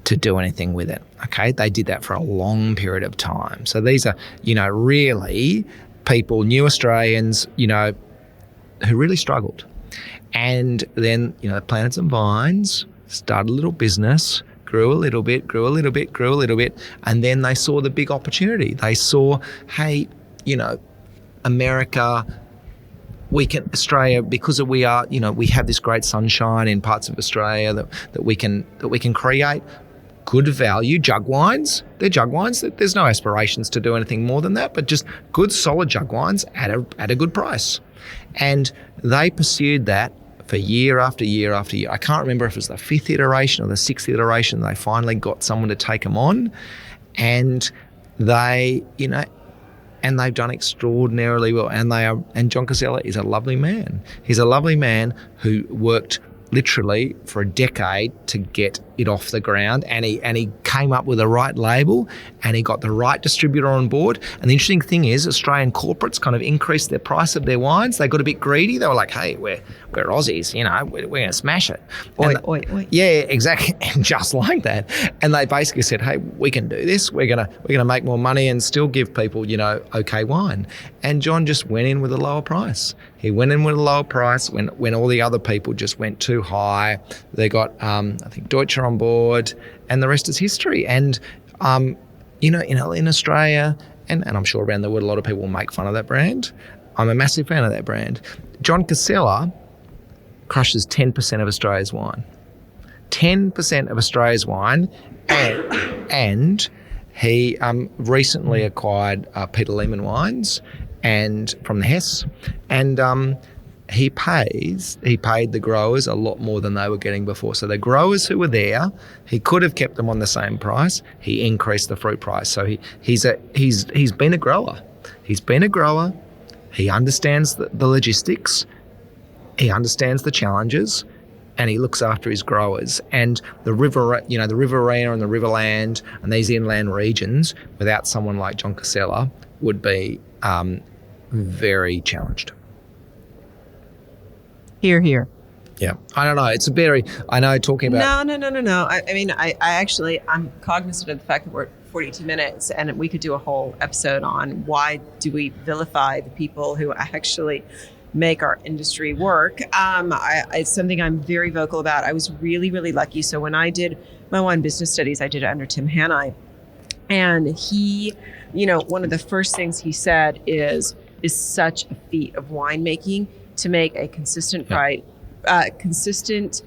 to do anything with it. Okay, they did that for a long period of time. So these are, really people, new Australians, who really struggled. And then, they planted some vines, started a little business, grew a little bit, and then they saw the big opportunity. They saw, hey, America, Australia, because we have this great sunshine in parts of Australia that we can create good value jug wines. They're jug wines. There's no aspirations to do anything more than that, but just good, solid jug wines at a good price. And they pursued that for year after year after year. I can't remember if it was the 5th iteration or the 6th iteration. They finally got someone to take them on, and they've done extraordinarily well. And John Casella is a lovely man. He's a lovely man who worked literally for a decade to get it off the ground, and he came up with the right label, and he got the right distributor on board. And the interesting thing is, Australian corporates kind of increased their price of their wines. They got a bit greedy. They were like, "Hey, we're Aussies, we're going to smash it." Oi. Yeah, exactly, and just like that. And they basically said, "Hey, we can do this. We're gonna make more money and still give people, okay wine." And John just went in with a lower price. He went in with a lower price when all the other people just went too high. They got, I think, Deutsche on board, and the rest is history. And, in Australia, and I'm sure around the world, a lot of people will make fun of that brand. I'm a massive fan of that brand. John Casella crushes 10% of Australia's wine. 10% of Australia's wine, and he recently acquired Peter Lehmann Wines, and from the Hess, and he paid the growers a lot more than they were getting before. So the growers who were there, he could have kept them on the same price. He increased the fruit price. So he's been a grower. He's been a grower. He understands the logistics. He understands the challenges, and he looks after his growers. And the Riverina and the Riverland and these inland regions, without someone like John Casella, would be very challenged. Here. Yeah, I don't know. It's I know talking about. No. I'm cognizant of the fact that we're at 42 minutes, and we could do a whole episode on why do we vilify the people who actually make our industry work. It's something I'm very vocal about. I was really, really lucky. So when I did my wine business studies, I did it under Tim Hanai. And he, one of the first things he said is such a feat of winemaking to make a consistent consistent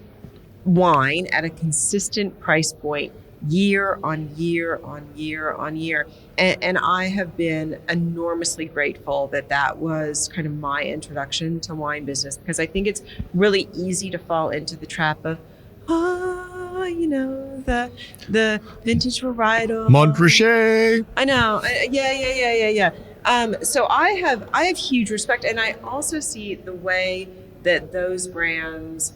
wine at a consistent price point year on year on year on year. And I have been enormously grateful that was kind of my introduction to wine business, because I think it's really easy to fall into the trap of, the vintage varietal. Montrachet. I know. Yeah. So I have huge respect. And I also see the way that those brands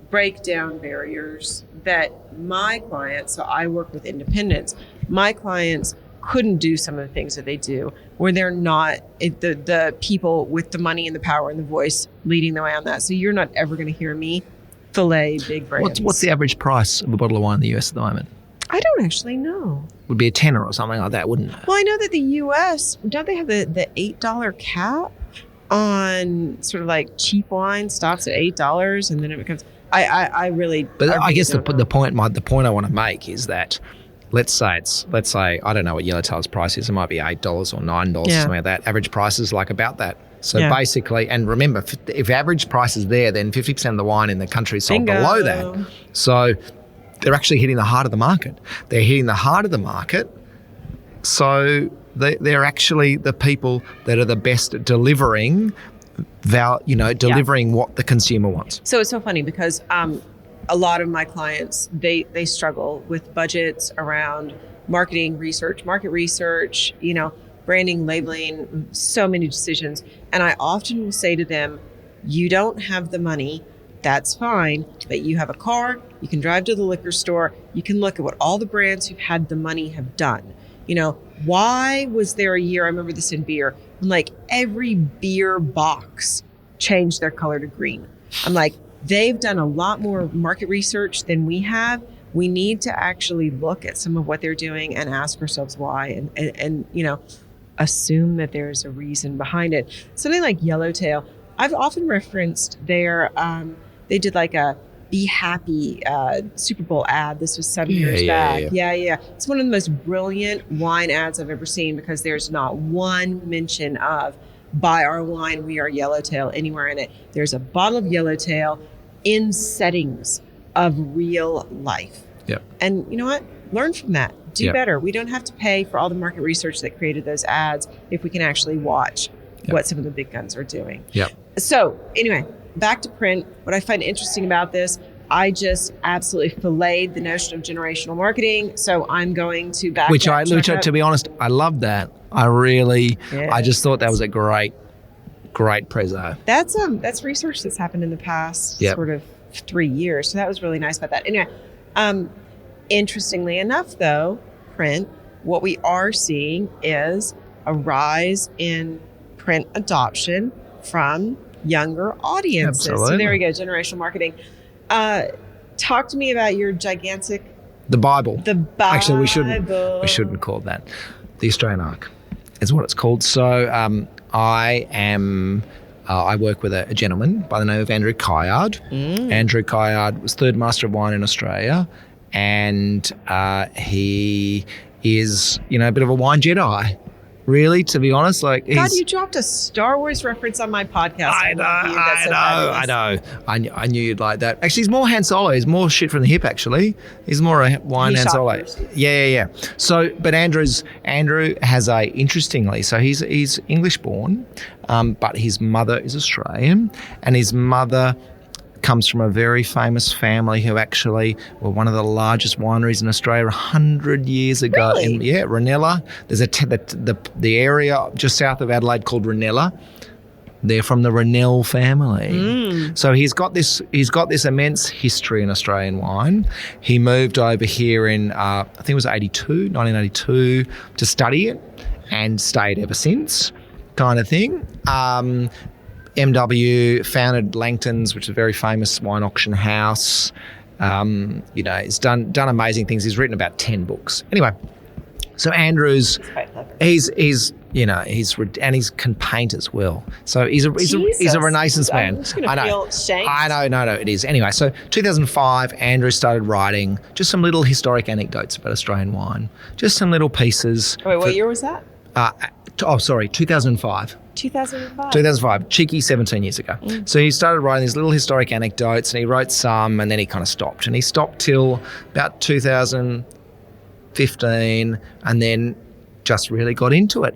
break down barriers that my clients, so I work with independents, my clients couldn't do some of the things that they do, where they're not the people with the money and the power and the voice leading the way on that. So you're not ever going to hear me fillet big brands. What's the average price of a bottle of wine in the US at the moment? I don't actually know. Would be a tenner or something like that, wouldn't it? Well, I know that the US, don't they have the $8 cap on sort of like cheap wine, stops at $8 and then it becomes... I guess the point I want to make is that let's say I don't know what Yellowtail's price is. It might be $8 or $9 or something like that. Average price is like about that. So basically, and remember, if average price is there, then 50% of the wine in the country is sold below that. So they're actually hitting the heart of the market. So they're actually the people that are the best at delivering what the consumer wants. So it's so funny because a lot of my clients, they struggle with budgets around marketing research, market research, branding, labeling, so many decisions. And I often will say to them, you don't have the money, that's fine, but you have a car, you can drive to the liquor store, you can look at what all the brands who've had the money have done. Why was there a year, I remember this in beer, when like every beer box changed their color to green. I'm like, they've done a lot more market research than we have. We need to actually look at some of what they're doing and ask ourselves why and assume that there's a reason behind it. Something like Yellowtail, I've often referenced they did like a Be Happy Super Bowl ad. This was 7 years back. Yeah. It's one of the most brilliant wine ads I've ever seen, because there's not one mention of buy our wine, we are Yellowtail anywhere in it. There's a bottle of Yellowtail in settings of real life. Yep. And you know what? Learn from that. Do better. We don't have to pay for all the market research that created those ads if we can actually watch what some of the big guns are doing. Yep. So anyway, back to print. What I find interesting about this, I just absolutely filleted the notion of generational marketing. So I'm going to back Which to be honest, I love that. I just thought that was a great prezzo. That's research that's happened in the past sort of 3 years. So that was really nice about that. Anyway, interestingly enough though, print, what we are seeing is a rise in print adoption from younger audiences. Absolutely. So there we go, generational marketing. Talk to me about your gigantic... The Bible. The Bible. Actually, we shouldn't call it that. The Australian Ark is what it's called. So I work with a gentleman by the name of Andrew Caillard. Andrew Caillard was third master of wine in Australia, and he is, a bit of a wine Jedi. Really, to be honest, God, you dropped a Star Wars reference on my podcast. I know. I knew you'd like that. Actually, he's more Han Solo. He's more shit from the hip. Actually, he's more a wine Han Solo. Yeah. So, but Andrew has interestingly. So he's English born, but his mother is Australian, and his mother comes from a very famous family who actually were one of the largest wineries in Australia 100 years ago. Really? Ranella. There's the area just south of Adelaide called Ranella. They're from the Rennell family. So he's got this immense history in Australian wine. He moved over here in I think it was 1982 to study it, and stayed ever since, kind of thing. MW founded Langton's, which is a very famous wine auction house. He's done amazing things. He's written about 10 books. Anyway, so Andrew's, he's You know, he can paint as well. So he's a Renaissance man. I'm just going to feel shamed. I know, it is. Anyway, so 2005, Andrew started writing just some little historic anecdotes about Australian wine, just some little pieces. Wait, what year was that? 2005. 2005. Cheeky 17 years ago. So he started writing these little historic anecdotes, and he wrote some, and then he kind of stopped. And he stopped till about 2015, and then just really got into it.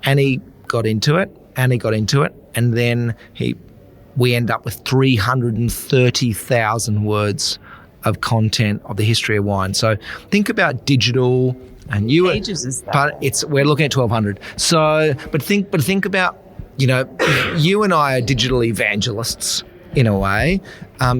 And he got into it, and he got into it, and then we end up with 330,000 words of content of the history of wine. So think about digital, and you pages is that? But we're looking at 1,200. So, but think about, you know, you and I are digital evangelists in a way.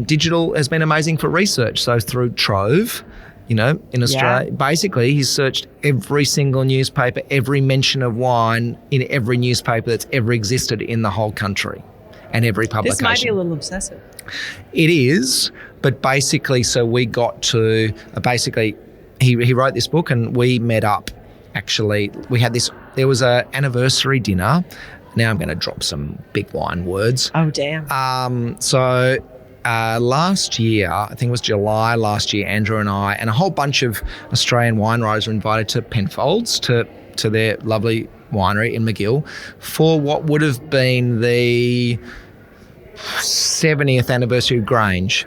Digital has been amazing for research. So through Trove, you know, in Australia, basically he's searched every single newspaper, every mention of wine in every newspaper that's ever existed in the whole country, and every publication. This might be a little obsessive. It is, but basically, so we got to, he wrote this book, and we met up, actually. There was an anniversary dinner. Now I'm going to drop some big wine words. Oh, damn. Last year, I think it was July last year, Andrew and I and a whole bunch of Australian wine writers were invited to Penfolds, to their lovely winery in McGill, for what would have been the 70th anniversary of Grange.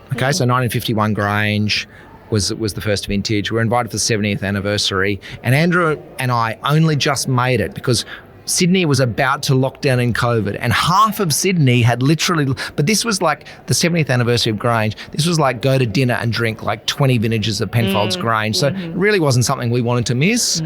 Okay, so 1951 Grange was the first vintage. We were invited for the 70th anniversary, and Andrew and I only just made it because Sydney was about to lock down in COVID, and half of Sydney had literally, but this was like the 70th anniversary of Grange. This was like go to dinner and drink like 20 vintages of Penfolds Grange. So it really wasn't something we wanted to miss.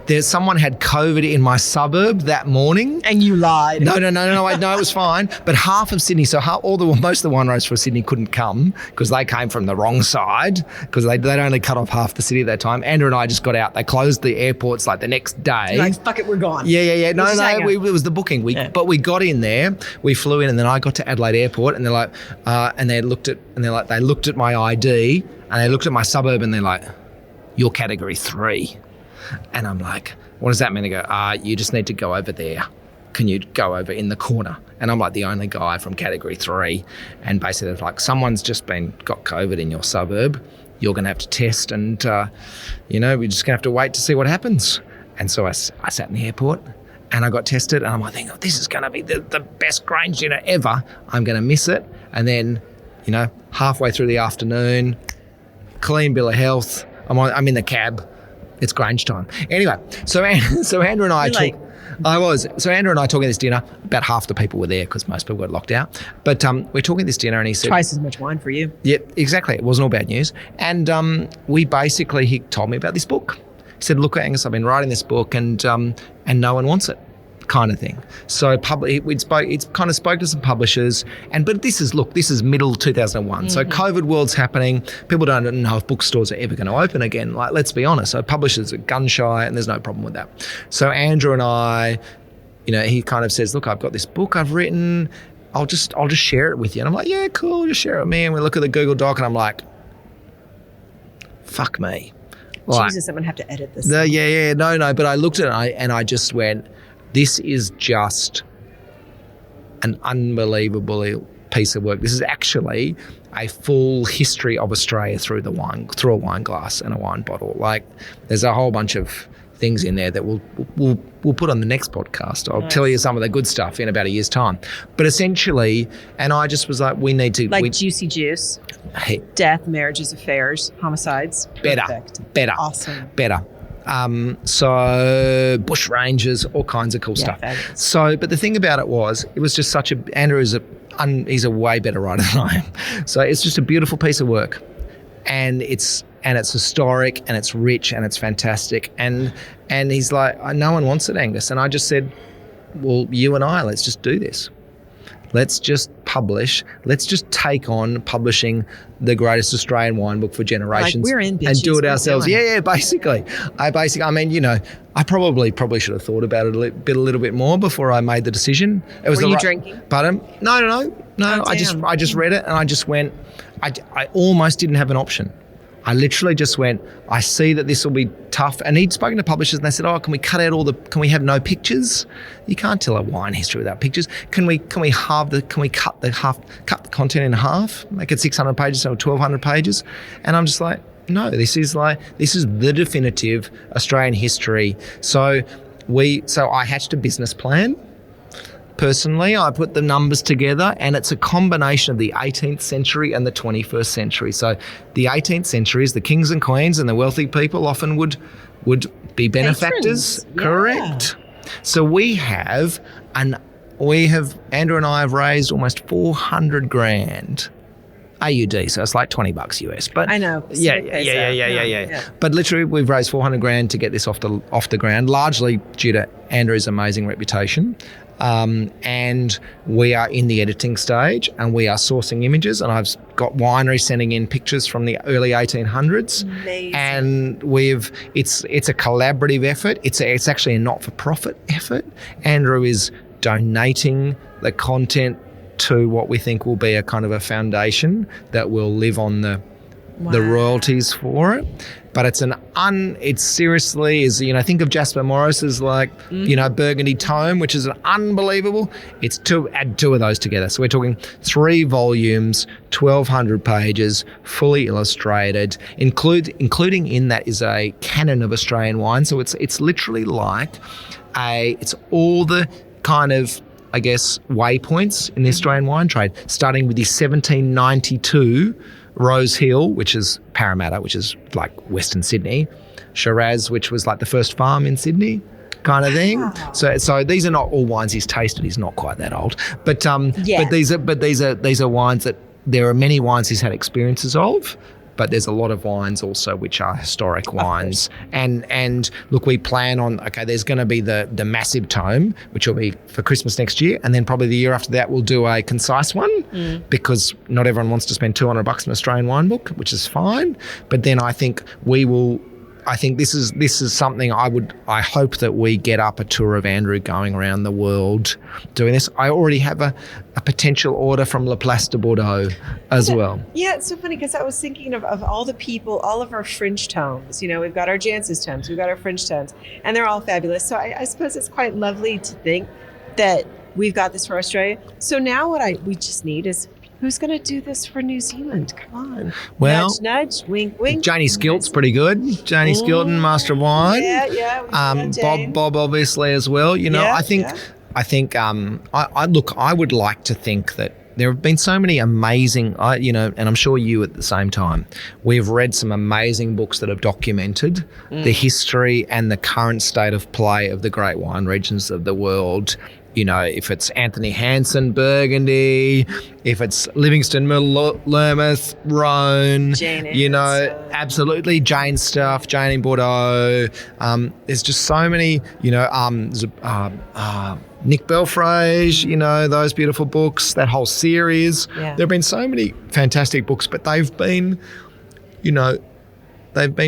There's someone had COVID in my suburb that morning. And you lied. No, it was fine. But half of Sydney, so most of the wine writers for Sydney couldn't come because they came from the wrong side, because they'd only cut off half the city at that time. Andrew and I just got out. They closed the airports like the next day. You're like, fuck it, we're gone. Yeah. No, it was the booking. But we got in there, we flew in, and then I got to Adelaide Airport, and they're like, they looked at my ID, and they looked at my suburb, and they're like, you're category 3. And I'm like, what does that mean? They go, you just need to go over there. Can you go over in the corner? And I'm like the only guy from category 3. And basically it's like, someone's just got COVID in your suburb. You're going to have to test, and, we're just going to have to wait to see what happens. And so I sat in the airport, and I got tested, and I'm like, thinking, this is going to be the best Grange dinner ever. I'm going to miss it. And then, halfway through the afternoon, clean bill of health. I'm in the cab. It's Grange time. Anyway, so Andrew and I talking at this dinner. About half the people were there because most people got locked out. But we're talking at this dinner, and he said, twice as much wine for you. Yeah, exactly. It wasn't all bad news. And he told me about this book. He said, look, Angus, I've been writing this book, and no one wants it, kind of thing. So it's kind of spoke to some publishers, but this is middle 2001. So COVID world's happening. People don't know if bookstores are ever going to open again. Like, let's be honest. So publishers are gun shy, and there's no problem with that. So Andrew and I, he kind of says, look, I've got this book I've written. I'll just share it with you. And I'm like, yeah, cool, just share it with me. And we look at the Google Doc, and I'm like, fuck me. Jesus, I'm going to have to edit this. No. But I looked at it, and I just went, this is just an unbelievable piece of work. This is actually a full history of Australia through a wine glass and a wine bottle. Like, there's a whole bunch of things in there that we'll put on the next podcast. I'll tell you some of the good stuff in about a year's time. But essentially, and I just was like, we need to... juicy juice, death, marriages, affairs, homicides. Better. Awesome. Better. So bush rangers, all kinds of cool stuff. Fabulous. So, but the thing about it was just such Andrew he's a way better writer than I am. So it's just a beautiful piece of work, and it's historic, and it's rich, and it's fantastic. And he's like, no one wants it, Angus. And I just said, well, you and I, let's just do this. Let's just publish. Let's just take on publishing the greatest Australian wine book for generations. Like, we're in, bitches. And do it ourselves. Yeah, basically. I probably should have thought about it a little bit more before I made the decision. Were you drinking? Pardon? No. Oh, I just read it, and I just went, I almost didn't have an option. I literally just went, I see that this will be tough. And he'd spoken to publishers and they said, can we cut out can we have no pictures? You can't tell a wine history without pictures. Can we cut the content in half, make it 600 pages or 1,200 pages? And I'm just like, no, this is the definitive Australian history. So I hatched a business plan. Personally, I put the numbers together, and it's a combination of the 18th century and the 21st century. So the 18th century is the kings and queens and the wealthy people often would be benefactors, patrons. Correct? Yeah. So Andrew and I have raised almost 400 grand AUD, so it's like $20 US. But I know. Yeah. But literally, we've raised 400 grand to get this off the ground, largely due to Andrew's amazing reputation. And we are in the editing stage, and we are sourcing images, and I've got wineries sending in pictures from the early 1800s. Amazing. And it's a collaborative effort. It's actually a not-for-profit effort. Andrew is donating the content to what we think will be a kind of a foundation that will live on the royalties for it. But it seriously is, think of Jasper Morris's Burgundy Tome, which is an unbelievable. It's add two of those together. So we're talking 3 volumes, 1,200 pages, fully illustrated. Including in that is a canon of Australian wine. So it's literally it's all the kind of, I guess, waypoints in the Australian wine trade, starting with the 1792 Rose Hill, which is Parramatta, which is like Western Sydney, Shiraz, which was like the first farm in Sydney, kind of thing. Wow. So these are not all wines he's tasted. He's not quite that old, but these are wines that there are many wines he's had experiences of. But there's a lot of wines also which are historic wines. And look, we plan on, there's going to be the massive tome, which will be for Christmas next year. And then probably the year after that, we'll do a concise one because not everyone wants to spend $200 on an Australian wine book, which is fine. But then I think this is something I hope that we get up a tour of Andrew going around the world doing this. I already have a potential order from La Place de Bordeaux as well. Yeah, it's so funny because I was thinking of all the people, all of our French tomes. We've got our Jancis tomes, we've got our French tomes, and they're all fabulous. So I suppose it's quite lovely to think that we've got this for Australia. So now we just need is, who's going to do this for New Zealand? Come on. Well, nudge, nudge, wink, wink. Janie Skilt's pretty good. Janie Skilton, Master of Wine. Yeah. Bob obviously as well. I would like to think that there have been so many amazing, and I'm sure you at the same time, we've read some amazing books that have documented the history and the current state of play of the great wine regions of the world. If it's Anthony Hansen, Burgundy, if it's Livingston, Lermouth, Rhone, absolutely Jane stuff, Jane in Bordeaux. There's just so many, Nick Belfrage, those beautiful books, that whole series. Yeah. There have been so many fantastic books, but they've been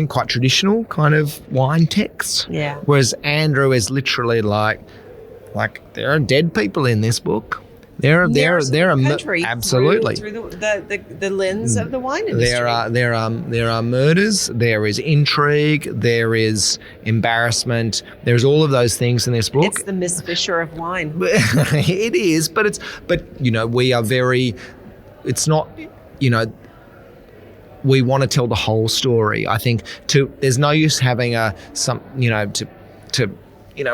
quite traditional kind of wine texts. Yeah. Whereas Andrew is literally like there are dead people in this book. There are absolutely through the lens of the wine industry. There are murders. There is intrigue. There is embarrassment. There's all of those things in this book. It's the Miss Fisher of wine. It is, but we are very. It's not, We want to tell the whole story. I think there's no use having to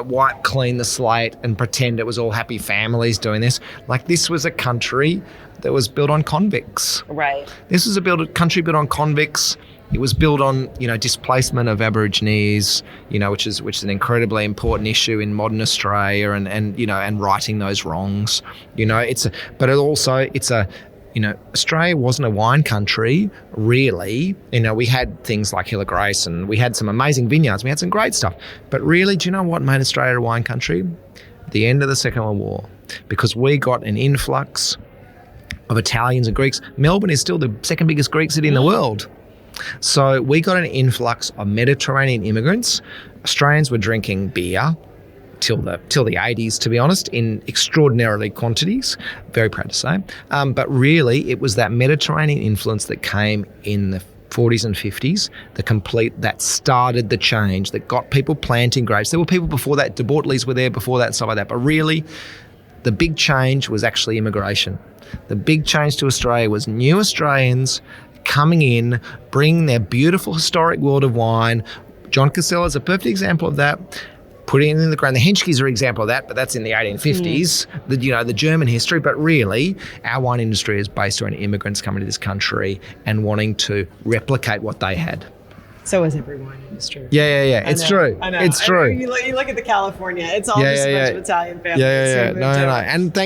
wipe clean the slate and pretend it was all happy families doing this. This was a country that was built on convicts. Right. This was a country built on convicts. It was built on, displacement of Aborigines, which is an incredibly important issue in modern Australia and righting those wrongs. Australia wasn't a wine country, really. We had things like Hill of Grace and we had some amazing vineyards. We had some great stuff. But really, do you know what made Australia a wine country? The end of the Second World War. Because we got an influx of Italians and Greeks. Melbourne is still the second biggest Greek city in the world. So we got an influx of Mediterranean immigrants. Australians were drinking beer till the 80s, to be honest, in extraordinarily quantities. Very proud to say. But really, it was that Mediterranean influence that came in the 40s and 50s, that started the change, that got people planting grapes. There were people before that, de Bortleys were there before that and stuff like that, but really the big change was actually immigration. The big change to Australia was new Australians coming in, bringing their beautiful historic world of wine. John Casella is a perfect example of that. Putting it in the ground. The Henschkes are an example of that, but that's in the 1850s, the German history. But really, our wine industry is based around immigrants coming to this country and wanting to replicate what they had. So is every wine industry. Yeah. It's true. I know. It's true. You look at the California, it's all just a bunch of Italian families. Yeah. No. And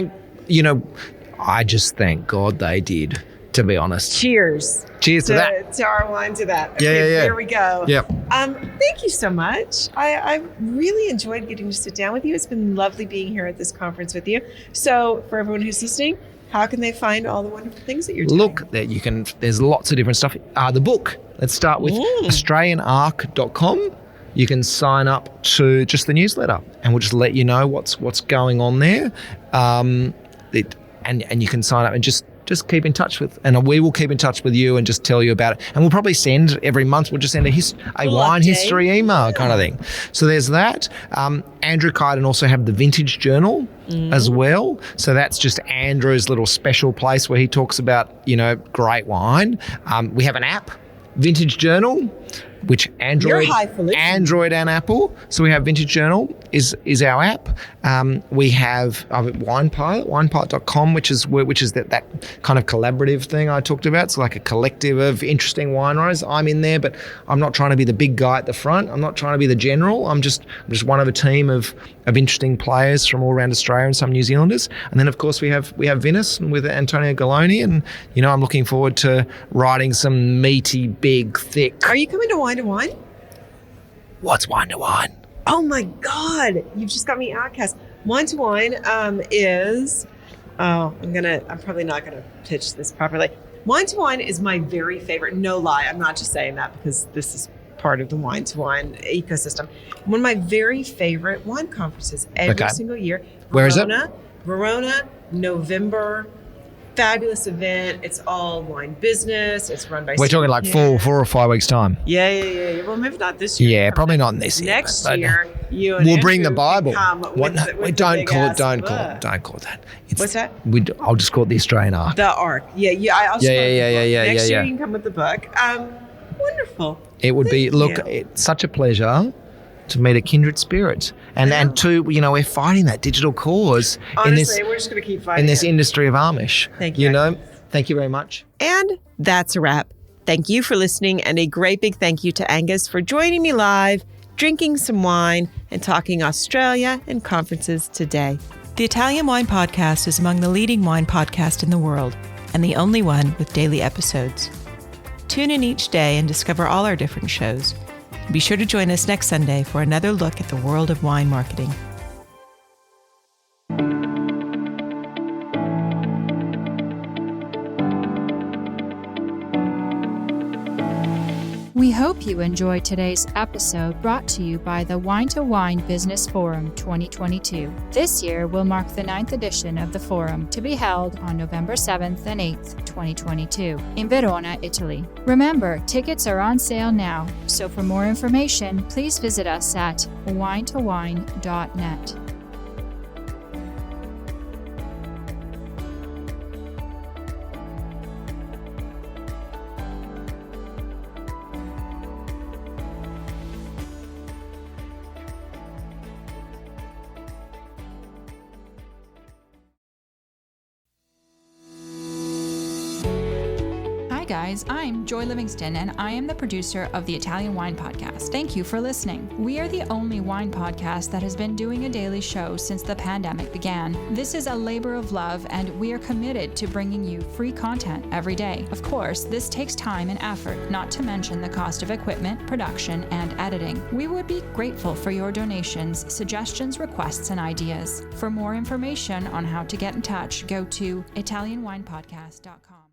I just thank God they did, to be honest. Cheers to that. To our wine, to that. Okay, Yeah. There we go. Yep. Thank you so much. I really enjoyed getting to sit down with you. It's been lovely being here at this conference with you. So for everyone who's listening, how can they find all the wonderful things that you're doing? Look, there's lots of different stuff. The book, let's start with AustralianArk.com. You can sign up to just the newsletter and we'll just let you know what's going on there. And you can sign up and just keep in touch with, and we will keep in touch with you and just tell you about it. And we'll probably send every month, we'll just send a wine history email kind of thing. So there's that. Andrew Caillard also have the Vintage Journal as well. So that's just Andrew's little special place where he talks about, great wine. We have an app, Vintage Journal, which Android and Apple. So we have Vintage Journal is our app. We have Winepilot, winepilot.com, which is that kind of collaborative thing I talked about. It's like a collective of interesting wineries. I'm in there, but I'm not trying to be the big guy at the front. I'm not trying to be the general. I'm just one of a team of interesting players from all around Australia and some New Zealanders. And then of course we have Vinous with Antonio Galoni, and I'm looking forward to writing some meaty, big, thick. Are you coming to Wine to Wine? What's Wine to Wine? Oh my God, you've just got me outcast. Wine to Wine is, I'm probably not gonna pitch this properly. Wine to Wine is my very favorite, no lie, I'm not just saying that because this is part of the Wine to Wine ecosystem. One of my very favorite wine conferences every single year. Where is it? Verona, November. Fabulous event. It's all wine business. It's run by. We're talking like 4 or 5 weeks time. Yeah. Well, maybe not this year. Yeah, probably not this year. Next year, you and we'll Andrew bring the Bible. Don't call it that. What's that? I'll just call it the Australian Ark. The Ark. Yeah. Next year you can come with the book. Wonderful. It would be. Look, it's such a pleasure to meet a kindred spirit. And two, we're fighting that digital cause. Honestly, we're just going to keep fighting in this industry of Amish. Thank you. Thank you very much. And that's a wrap. Thank you for listening, and a great big thank you to Angus for joining me live, drinking some wine, and talking Australia and conferences today. The Italian Wine Podcast is among the leading wine podcasts in the world, and the only one with daily episodes. Tune in each day and discover all our different shows. Be sure to join us next Sunday for another look at the world of wine marketing. We hope you enjoyed today's episode, brought to you by the Wine to Wine Business Forum 2022. This year will mark the 9th edition of the forum, to be held on November 7th and 8th, 2022, in Verona, Italy. Remember, tickets are on sale now, so for more information, please visit us at winetowine.net. Guys, I'm Joy Livingston, and I am the producer of the Italian Wine Podcast. Thank you for listening. We are the only wine podcast that has been doing a daily show since the pandemic began. This is a labor of love, and we are committed to bringing you free content every day. Of course, this takes time and effort, not to mention the cost of equipment, production, and editing. We would be grateful for your donations, suggestions, requests, and ideas. For more information on how to get in touch, go to ItalianWinepodcast.com.